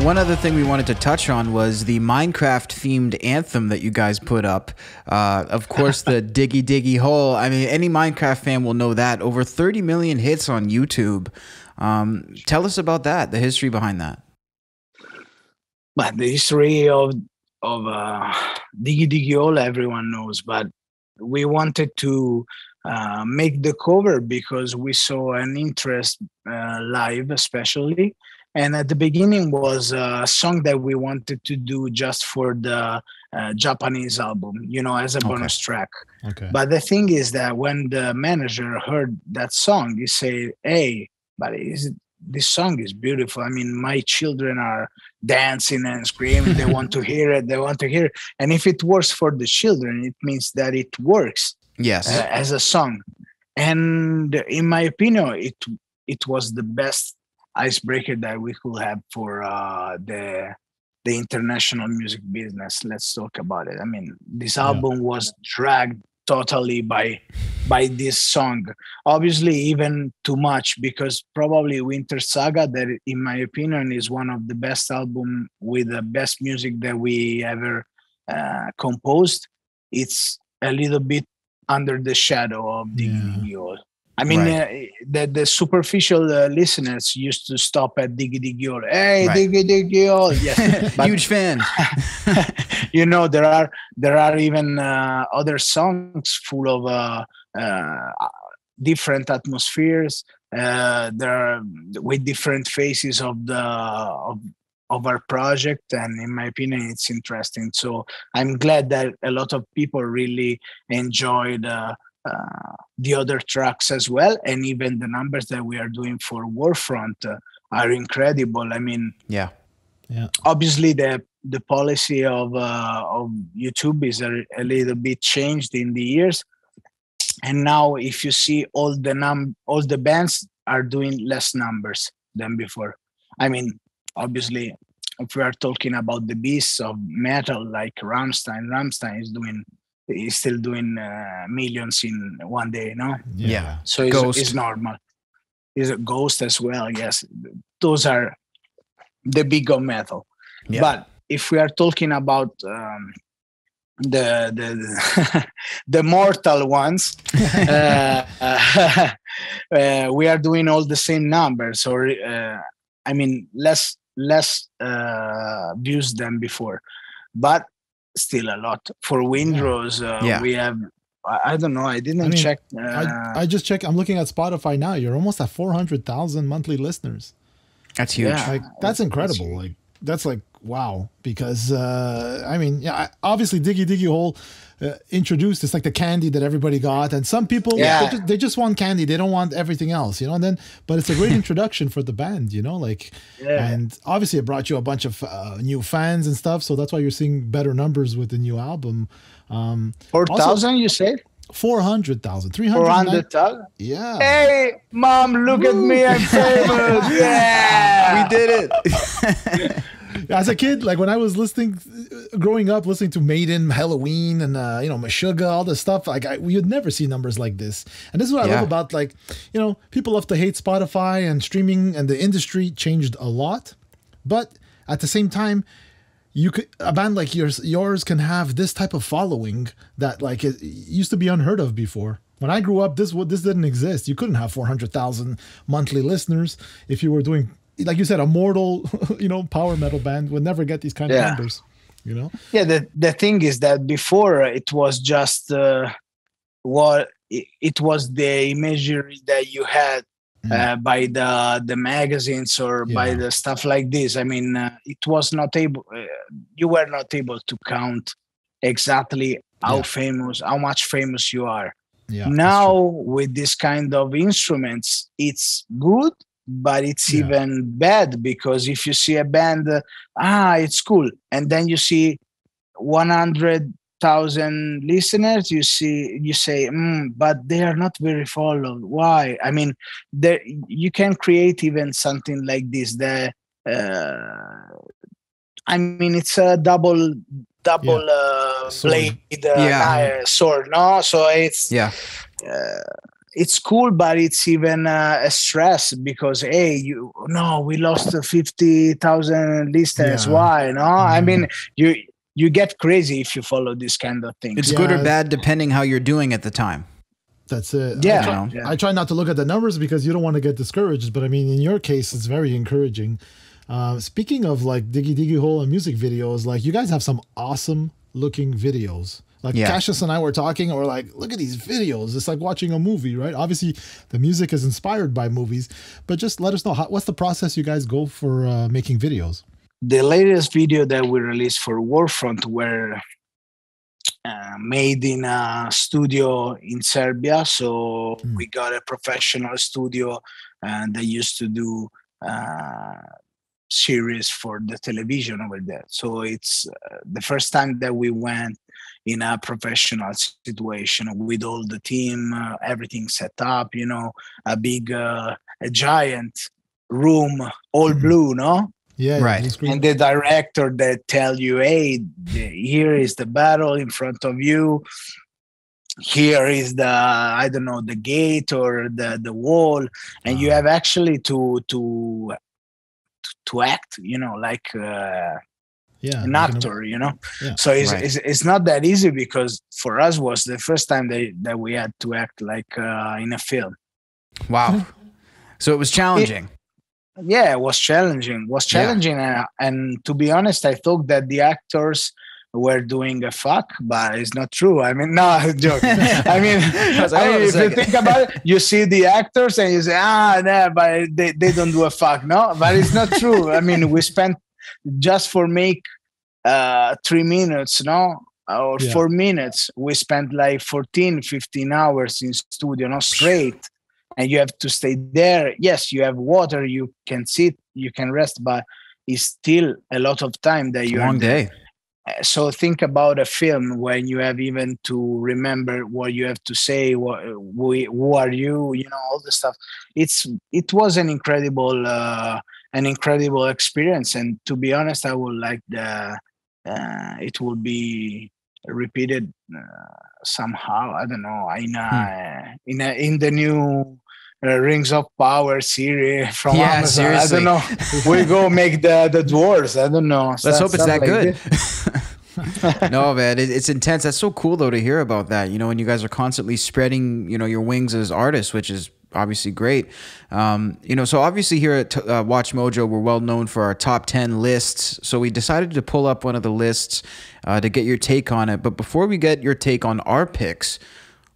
Speaker 2: One other thing we wanted to touch on was the Minecraft-themed anthem that you guys put up. Of course, the Diggy Diggy Hole. I mean, any Minecraft fan will know that. Over 30 million hits on YouTube. Tell us about that, the history behind that.
Speaker 3: But the history of Diggy Diggy Hole, everyone knows. But we wanted to make the cover because we saw an interest live, especially. And at the beginning was a song that we wanted to do just for the Japanese album, as a bonus track.
Speaker 1: Okay.
Speaker 3: But the thing is that when the manager heard that song, he said, "Hey, but this song is beautiful. I mean, my children are dancing and screaming. They want to hear it. And if it works for the children, it means that it works as a song." And in my opinion, it was the best icebreaker that we could have for the international music business. Let's talk about it. I mean, this album was dragged totally by this song. Obviously, even too much, because probably Winter Saga, that in my opinion is one of the best album with the best music that we ever composed. It's a little bit under the shadow of Diggy Diggy Hole. I mean, the superficial listeners used to stop at Diggy Diggy Hole. Hey, Diggy Diggy Hole. Yes.
Speaker 2: Huge fan.
Speaker 3: There are even other songs full of different atmospheres. There are with different phases of of our project, and in my opinion it's interesting. So I'm glad that a lot of people really enjoyed the other tracks as well, and even the numbers that we are doing for Warfront are incredible. I mean,
Speaker 2: Yeah.
Speaker 3: obviously the policy of YouTube is a little bit changed in the years, and now if you see all the bands are doing less numbers than before. I mean, obviously, if we are talking about the beasts of metal like Rammstein is still doing millions in one day, no?
Speaker 2: Yeah.
Speaker 3: So it's normal. Is a Ghost as well? Yes, those are the big of metal.
Speaker 2: Yeah.
Speaker 3: But if we are talking about the the mortal ones, we are doing all the same numbers, or I mean less views than before, but still a lot. For Windrose, we have, I don't know, I didn't check.
Speaker 1: I just checked. I'm looking at Spotify now. You're almost at 400,000 monthly listeners.
Speaker 2: That's huge.
Speaker 3: Yeah.
Speaker 1: Like that's incredible. Like that's like wow. Because I mean, yeah, obviously Diggy Hole introduced it's like the candy that everybody got, and some people they just want candy. They don't want everything else, you know. And then, but it's a great introduction for the band, you know. Like, and obviously it brought you a bunch of new fans and stuff. So that's why you're seeing better numbers with the new album.
Speaker 3: 4,000, you say?
Speaker 1: 400,000,
Speaker 3: 400,000.
Speaker 1: Yeah.
Speaker 3: Hey, mom, look at me! I'm famous. Yeah,
Speaker 2: We did it.
Speaker 1: As a kid, like when I was growing up, listening to Maiden, Halloween, and Meshuggah, all this stuff, like we would never see numbers like this. And this is what I love about, like, you know, people love to hate Spotify and streaming, and the industry changed a lot. But at the same time, a band like yours can have this type of following that like it used to be unheard of before. When I grew up, this didn't exist. You couldn't have 400,000 monthly listeners if you were doing, like you said, a mortal, power metal band would never get these kind of numbers, you know?
Speaker 3: Yeah, the thing is that before it was just what it was the imagery that you had by the magazines or by the stuff like this. I mean, it was not able. You were not able to count exactly how much famous you are.
Speaker 1: Yeah,
Speaker 3: now with this kind of instruments, it's good, but it's even bad, because if you see a band, it's cool, and then you see 100,000 listeners, you say, but they are not very followed. Why? I mean, you can create even something like this. I mean, it's a double blade sword, no? So it's cool, but it's even a stress, because we lost 50,000 listeners. Why? No, I mean, you get crazy if you follow this kind of thing.
Speaker 2: It's good or bad depending how you're doing at the time.
Speaker 1: That's it.
Speaker 3: Yeah.
Speaker 1: I try not to look at the numbers because you don't want to get discouraged, but I mean, in your case, it's very encouraging. Speaking of like Diggy Hole and music videos, like you guys have some awesome looking videos. Like Cassius and I were talking, or like, look at these videos. It's like watching a movie, right? Obviously, the music is inspired by movies, but just let us know what's the process you guys go for making videos.
Speaker 3: The latest video that we released for Warfront were made in a studio in Serbia. So we got a professional studio, and they used to do series for the television over there. So it's the first time that we went in a professional situation with all the team, everything set up, a big, a giant room, all blue, no?
Speaker 1: Yeah,
Speaker 2: right.
Speaker 3: And the director that tell you, hey, here is the battle in front of you. Here is the gate or the wall, and you have actually to act, like an actor, Yeah. So it's not that easy, because for us was the first time that we had to act like in a film.
Speaker 2: Wow. So it was challenging.
Speaker 3: It was challenging. And to be honest, I thought that the actors were doing a fuck, but it's not true. I mean, no, I'm joking. I mean, if you think about it, you see the actors and you say, but they don't do a fuck. No, but it's not true. I mean, we spent just for make 3 minutes, no, or
Speaker 1: Yeah.
Speaker 3: 4 minutes. We spent like 14, 15 hours in studio, no, straight. And you have to stay there. Yes, you have water, you can sit, you can rest, but it's still a lot of time that you
Speaker 2: Long
Speaker 3: are there.
Speaker 2: day.
Speaker 3: So think about a film when you have even to remember what you have to say, who are you, all the stuff. It was an incredible experience, and to be honest, I would like it will be repeated somehow. I don't know, in the new Rings of Power series from Amazon.
Speaker 2: Seriously.
Speaker 3: I don't know. We go make the dwarves. I don't know.
Speaker 2: Let's hope it's that good.
Speaker 3: This.
Speaker 2: No, man, it's intense. That's so cool though to hear about that. When you guys are constantly spreading, your wings as artists, which is obviously great. So obviously here at Watch Mojo, we're well known for our top 10 lists. So we decided to pull up one of the lists to get your take on it. But before we get your take on our picks,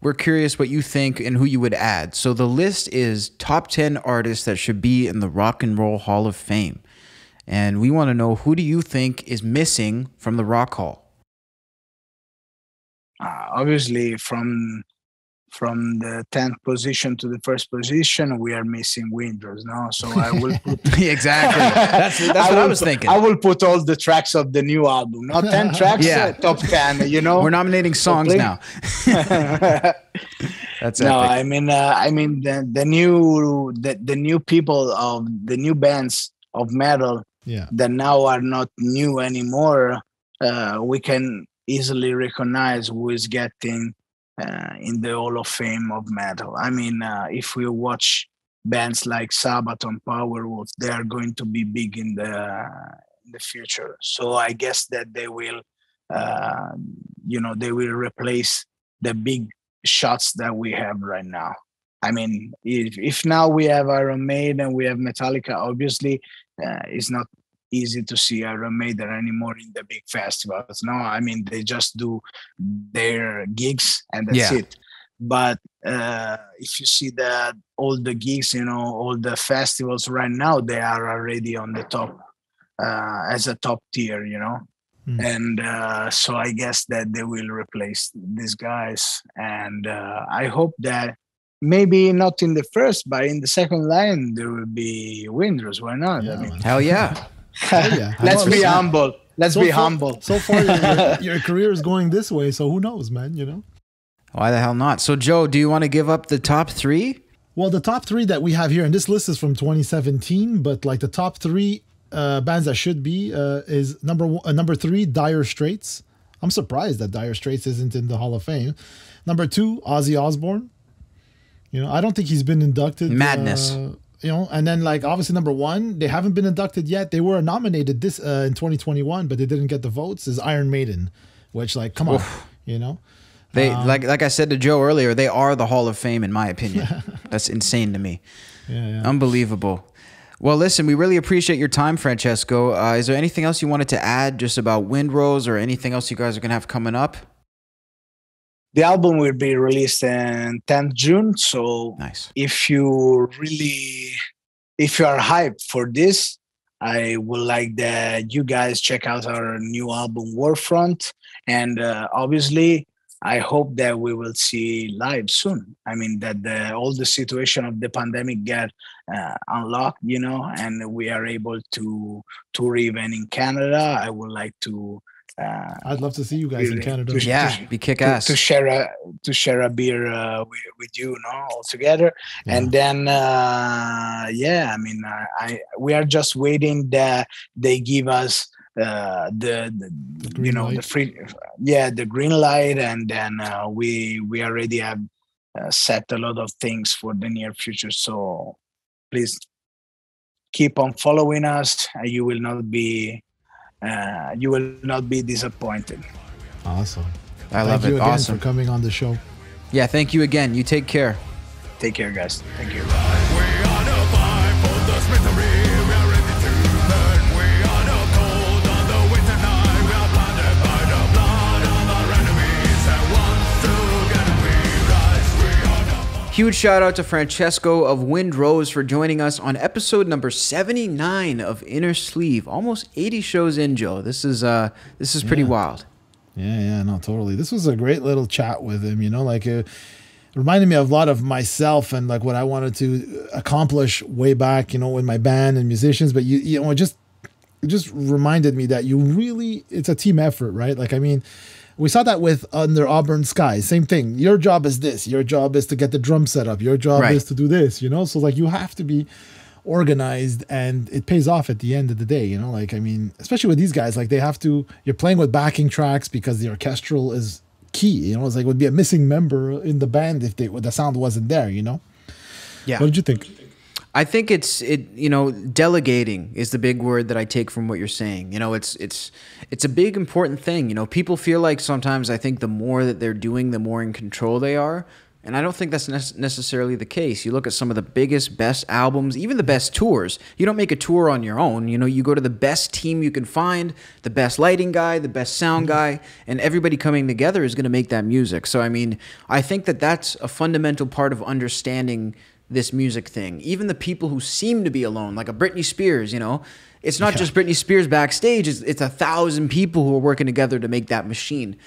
Speaker 2: we're curious what you think and who you would add. So the list is top 10 artists that should be in the Rock and Roll Hall of Fame. And we want to know, who do you think is missing from the Rock Hall?
Speaker 3: Obviously, from the 10th position to the first position, we are missing Winters, no? So I will put...
Speaker 2: Exactly. That's what I was thinking.
Speaker 3: I will put all the tracks of the new album. Not 10 tracks, top 10,
Speaker 2: We're nominating songs now. That's
Speaker 3: no,
Speaker 2: epic.
Speaker 3: I mean the new people of the new bands of metal that now are not new anymore. We can easily recognize who is getting in the Hall of Fame of metal. I mean, if we watch bands like Sabaton, Powerwolf, they are going to be big in the future. So I guess that they will, they will replace the big shots that we have right now. I mean, if now we have Iron Maiden, we have Metallica, obviously, it's not easy to see Iron Maiden anymore in the big festivals. No, I mean, they just do their gigs and that's it. But if you see that all the gigs, all the festivals right now, they are already on the top as a top tier, And so I guess that they will replace these guys. And I hope that maybe not in the first, but in the second line, there will be Winters. Why not?
Speaker 1: Yeah,
Speaker 3: I mean,
Speaker 2: hell yeah.
Speaker 3: Let's be humble. Let's be humble.
Speaker 1: So far, your career is going this way, so who knows, man,
Speaker 2: Why the hell not? So, Joe, do you want to give up the top three?
Speaker 1: Well, the top three that we have here, and this list is from 2017, but like the top three bands that should be is number 3, Dire Straits. I'm surprised that Dire Straits isn't in the Hall of Fame. Number 2, Ozzy Osbourne. I don't think he's been inducted.
Speaker 2: Madness.
Speaker 1: And then like obviously number 1, they haven't been inducted yet. They were nominated this in 2021, but they didn't get the votes. Is Iron Maiden, which like come on,
Speaker 2: They like I said to Joe earlier, they are the Hall of Fame in my opinion. That's insane to me.
Speaker 1: Yeah.
Speaker 2: Unbelievable. Well, listen, we really appreciate your time, Francesco. Is there anything else you wanted to add just about Windrose or anything else you guys are gonna have coming up?
Speaker 3: The album will be released in 10th June. So
Speaker 2: nice.
Speaker 3: If you are hyped for this, I would like that you guys check out our new album, Warfront. And obviously, I hope that we will see live soon. I mean, that all the situation of the pandemic get unlocked, and we are able to tour even in Canada. I would like to...
Speaker 1: I'd love to see you guys in Canada.
Speaker 2: Be kick ass
Speaker 3: to share a beer with you, all together. Yeah. And then we are just waiting that they give us the green light, and then we already have set a lot of things for the near future. So please keep on following us, and you will not be disappointed.
Speaker 1: Awesome.
Speaker 2: I love it.
Speaker 1: Thank you again
Speaker 2: Awesome
Speaker 1: for coming on the show.
Speaker 2: Yeah, thank you again. You take care.
Speaker 3: Take care, guys. Thank you.
Speaker 2: Huge shout out to Francesco of Wind Rose for joining us on episode number 79 of Inner Sleeve. Almost 80 shows in, Joe. This is pretty wild.
Speaker 1: Yeah, no, totally. This was a great little chat with him, you know, like it reminded me of a lot of myself and like what I wanted to accomplish way back, you know, in my band and musicians. But you know, it just reminded me that it's a team effort, right? Like, I mean, we saw that with Under Auburn Skies. Same thing. Your job is this. Your job is to get the drum set up. Your job is to do this, you know? So like you have to be organized, and it pays off at the end of the day, you know? Like, I mean, especially with these guys, like you're playing with backing tracks because the orchestral is key, you know? It's like it would be a missing member in the band if the sound wasn't there, you know?
Speaker 2: Yeah.
Speaker 1: What did you think?
Speaker 2: I think delegating is the big word that I take from what you're saying. You know, it's a big important thing. You know, people feel like sometimes I think the more that they're doing, the more in control they are. And I don't think that's necessarily the case. You look at some of the biggest, best albums, even the best tours. You don't make a tour on your own. You know, you go to the best team you can find, the best lighting guy, the best sound guy, and everybody coming together is going to make that music. So, I mean, I think that that's a fundamental part of understanding this music thing. Even the people who seem to be alone, like a Britney Spears, you know, it's not just Britney Spears backstage. It's 1,000 people who are working together to make that machine.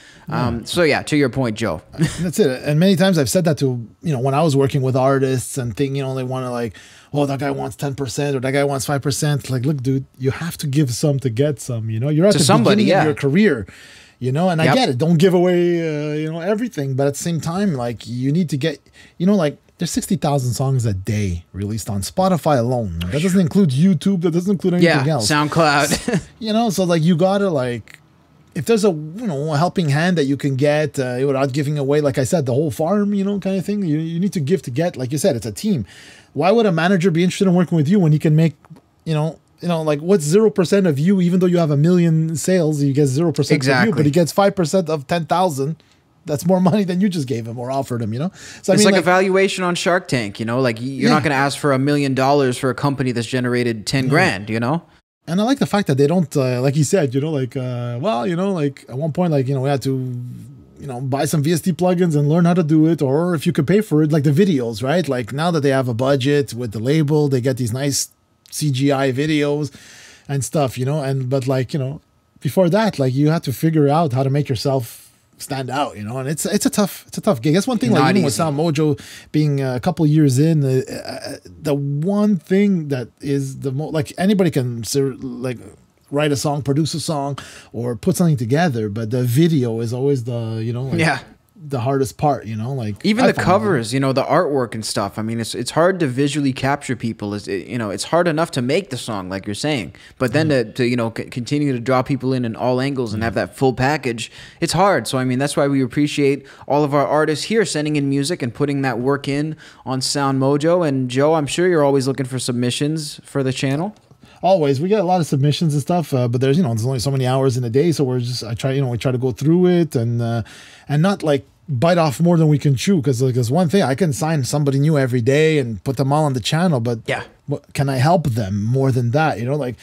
Speaker 2: So yeah, to your point, Joe.
Speaker 1: That's it. And many times I've said that to, you know, when I was working with artists and think, you know, they want to like, oh, that guy wants 10% or that guy wants 5%. Like, look, dude, you have to give some to get some, you know, you're at the beginning of your career, you know, and I get it. Don't give away, you know, everything. But at the same time, like you need to get, you know, like, there's 60,000 songs a day released on Spotify alone. That doesn't include YouTube. That doesn't include anything else.
Speaker 2: SoundCloud.
Speaker 1: You know, so like you gotta like, if there's a helping hand that you can get without giving away, like I said, the whole farm, you know, kind of thing. You need to give to get. Like you said, it's a team. Why would a manager be interested in working with you when he can make, you know, like what's 0% of you? Even though you have 1 million sales, you get 0% of you, but he gets 5% of 10,000. That's more money than you just gave him or offered him, you know? So
Speaker 2: it's like a valuation on Shark Tank, you know? Like you're not going to ask for $1 million for a company that's generated 10 grand, you know?
Speaker 1: And I like the fact that they don't, like you said, you know, like, well, you know, like at one point, like, you know, we had to, you know, buy some VST plugins and learn how to do it. Or if you could pay for it, like the videos, right? Like now that they have a budget with the label, they get these nice CGI videos and stuff, you know? But like, you know, before that, like you had to figure out how to make yourself stand out, you know, and it's a tough gig. That's one thing. Like even with SoundMojo being a couple years in, the one thing that is the most, like anybody can like write a song, produce a song, or put something together, but the video is always the, you know, like, the hardest part, you know, like
Speaker 2: even the covers, you know, the artwork and stuff. I mean, it's hard to visually capture people. You know, it's hard enough to make the song, like you're saying, but then to you know, continue to draw people in all angles and have that full package, it's hard. So I mean, that's why we appreciate all of our artists here sending in music and putting that work in on SoundMojo. And Joe, I'm sure you're always looking for submissions for the channel.
Speaker 1: Always, we get a lot of submissions and stuff, but there's, you know, there's only so many hours in a day, so we try to go through it and not like bite off more than we can chew, because like there's one thing, I can sign somebody new every day and put them all on the channel, but can I help them more than that? You know, like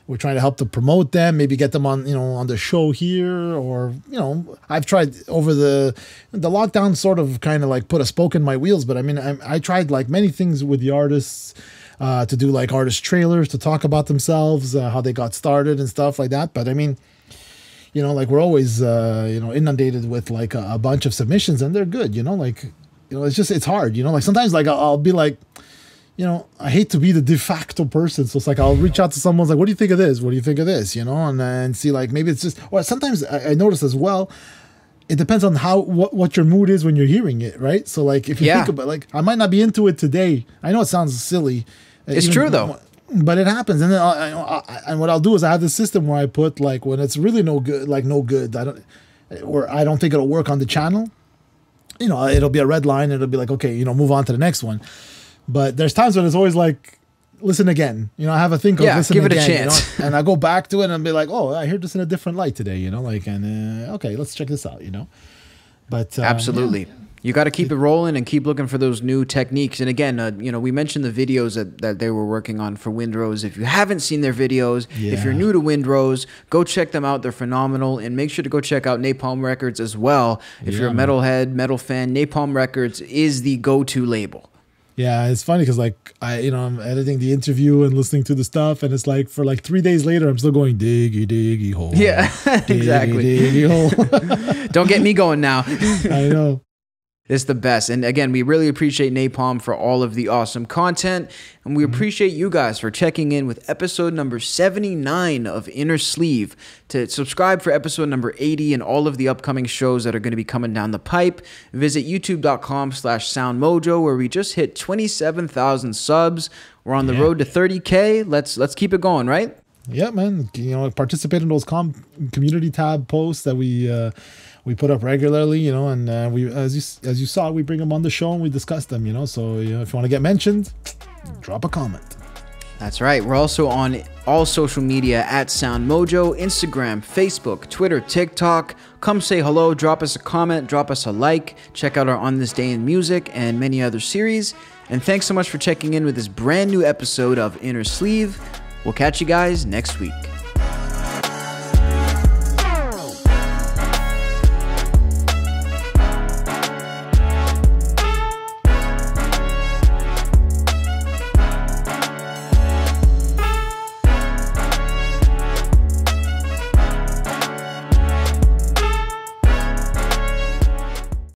Speaker 1: we're trying to help to promote them, maybe get them on, you know, on the show here, or, you know, I've tried over the lockdown sort of kind of like put a spoke in my wheels, but I mean, I tried like many things with the artists. To do like artist trailers, to talk about themselves, how they got started and stuff like that. But I mean, you know, like we're always, you know, inundated with like a bunch of submissions, and they're good, you know, like, you know, it's hard, you know, like sometimes like I'll be like, you know, I hate to be the de facto person. So it's like, I'll reach out to someone like, what do you think of this? What do you think of this? You know, and see like, maybe it's just, or sometimes I notice as well, it depends on what your mood is when you're hearing it, right? So like, if you think about like, I might not be into it today. I know it sounds silly.
Speaker 2: It's true though,
Speaker 1: but it happens. And then and what I'll do is I have this system where I put like when it's really no good, I don't think it'll work on the channel. You know, it'll be a red line. It'll be like, okay, you know, move on to the next one. But there's times when it's always like, listen again. You know, I have a think of listen
Speaker 2: give it
Speaker 1: again,
Speaker 2: a chance.
Speaker 1: You know? And I go back to it and be like, oh, I heard this in a different light today. You know, like, and okay, let's check this out. You know, but
Speaker 2: absolutely. You got to keep it rolling and keep looking for those new techniques. And again, you know, we mentioned the videos that they were working on for Windrose. If you haven't seen their videos, if you're new to Windrose, go check them out. They're phenomenal. And make sure to go check out Napalm Records as well. If you're a metalhead, metal fan, Napalm Records is the go-to label.
Speaker 1: Yeah, it's funny because like I'm editing the interview and listening to the stuff, and it's like for like 3 days later, I'm still going diggy diggy hole.
Speaker 2: Yeah,
Speaker 1: diggy,
Speaker 2: exactly.
Speaker 1: Diggy hole.
Speaker 2: Don't get me going now.
Speaker 1: I know.
Speaker 2: It's the best. And again, we really appreciate Napalm for all of the awesome content. And we appreciate you guys for checking in with episode number 79 of Inner Sleeve. To subscribe for episode number 80 and all of the upcoming shows that are going to be coming down the pipe, visit youtube.com/SoundMojo, where we just hit 27,000 subs. We're on the road to 30K. Let's keep it going, right?
Speaker 1: Yeah, man. You know, participate in those community tab posts that we put up regularly, you know, and we, as you saw, we bring them on the show and we discuss them, you know. So, you know, if you want to get mentioned, drop a comment.
Speaker 2: That's right. We're also on all social media at SoundMojo, Instagram, Facebook, Twitter, TikTok. Come say hello, drop us a comment, drop us a like, check out our On This Day in Music and many other series. And thanks so much for checking in with this brand new episode of Inner Sleeve. We'll catch you guys next week.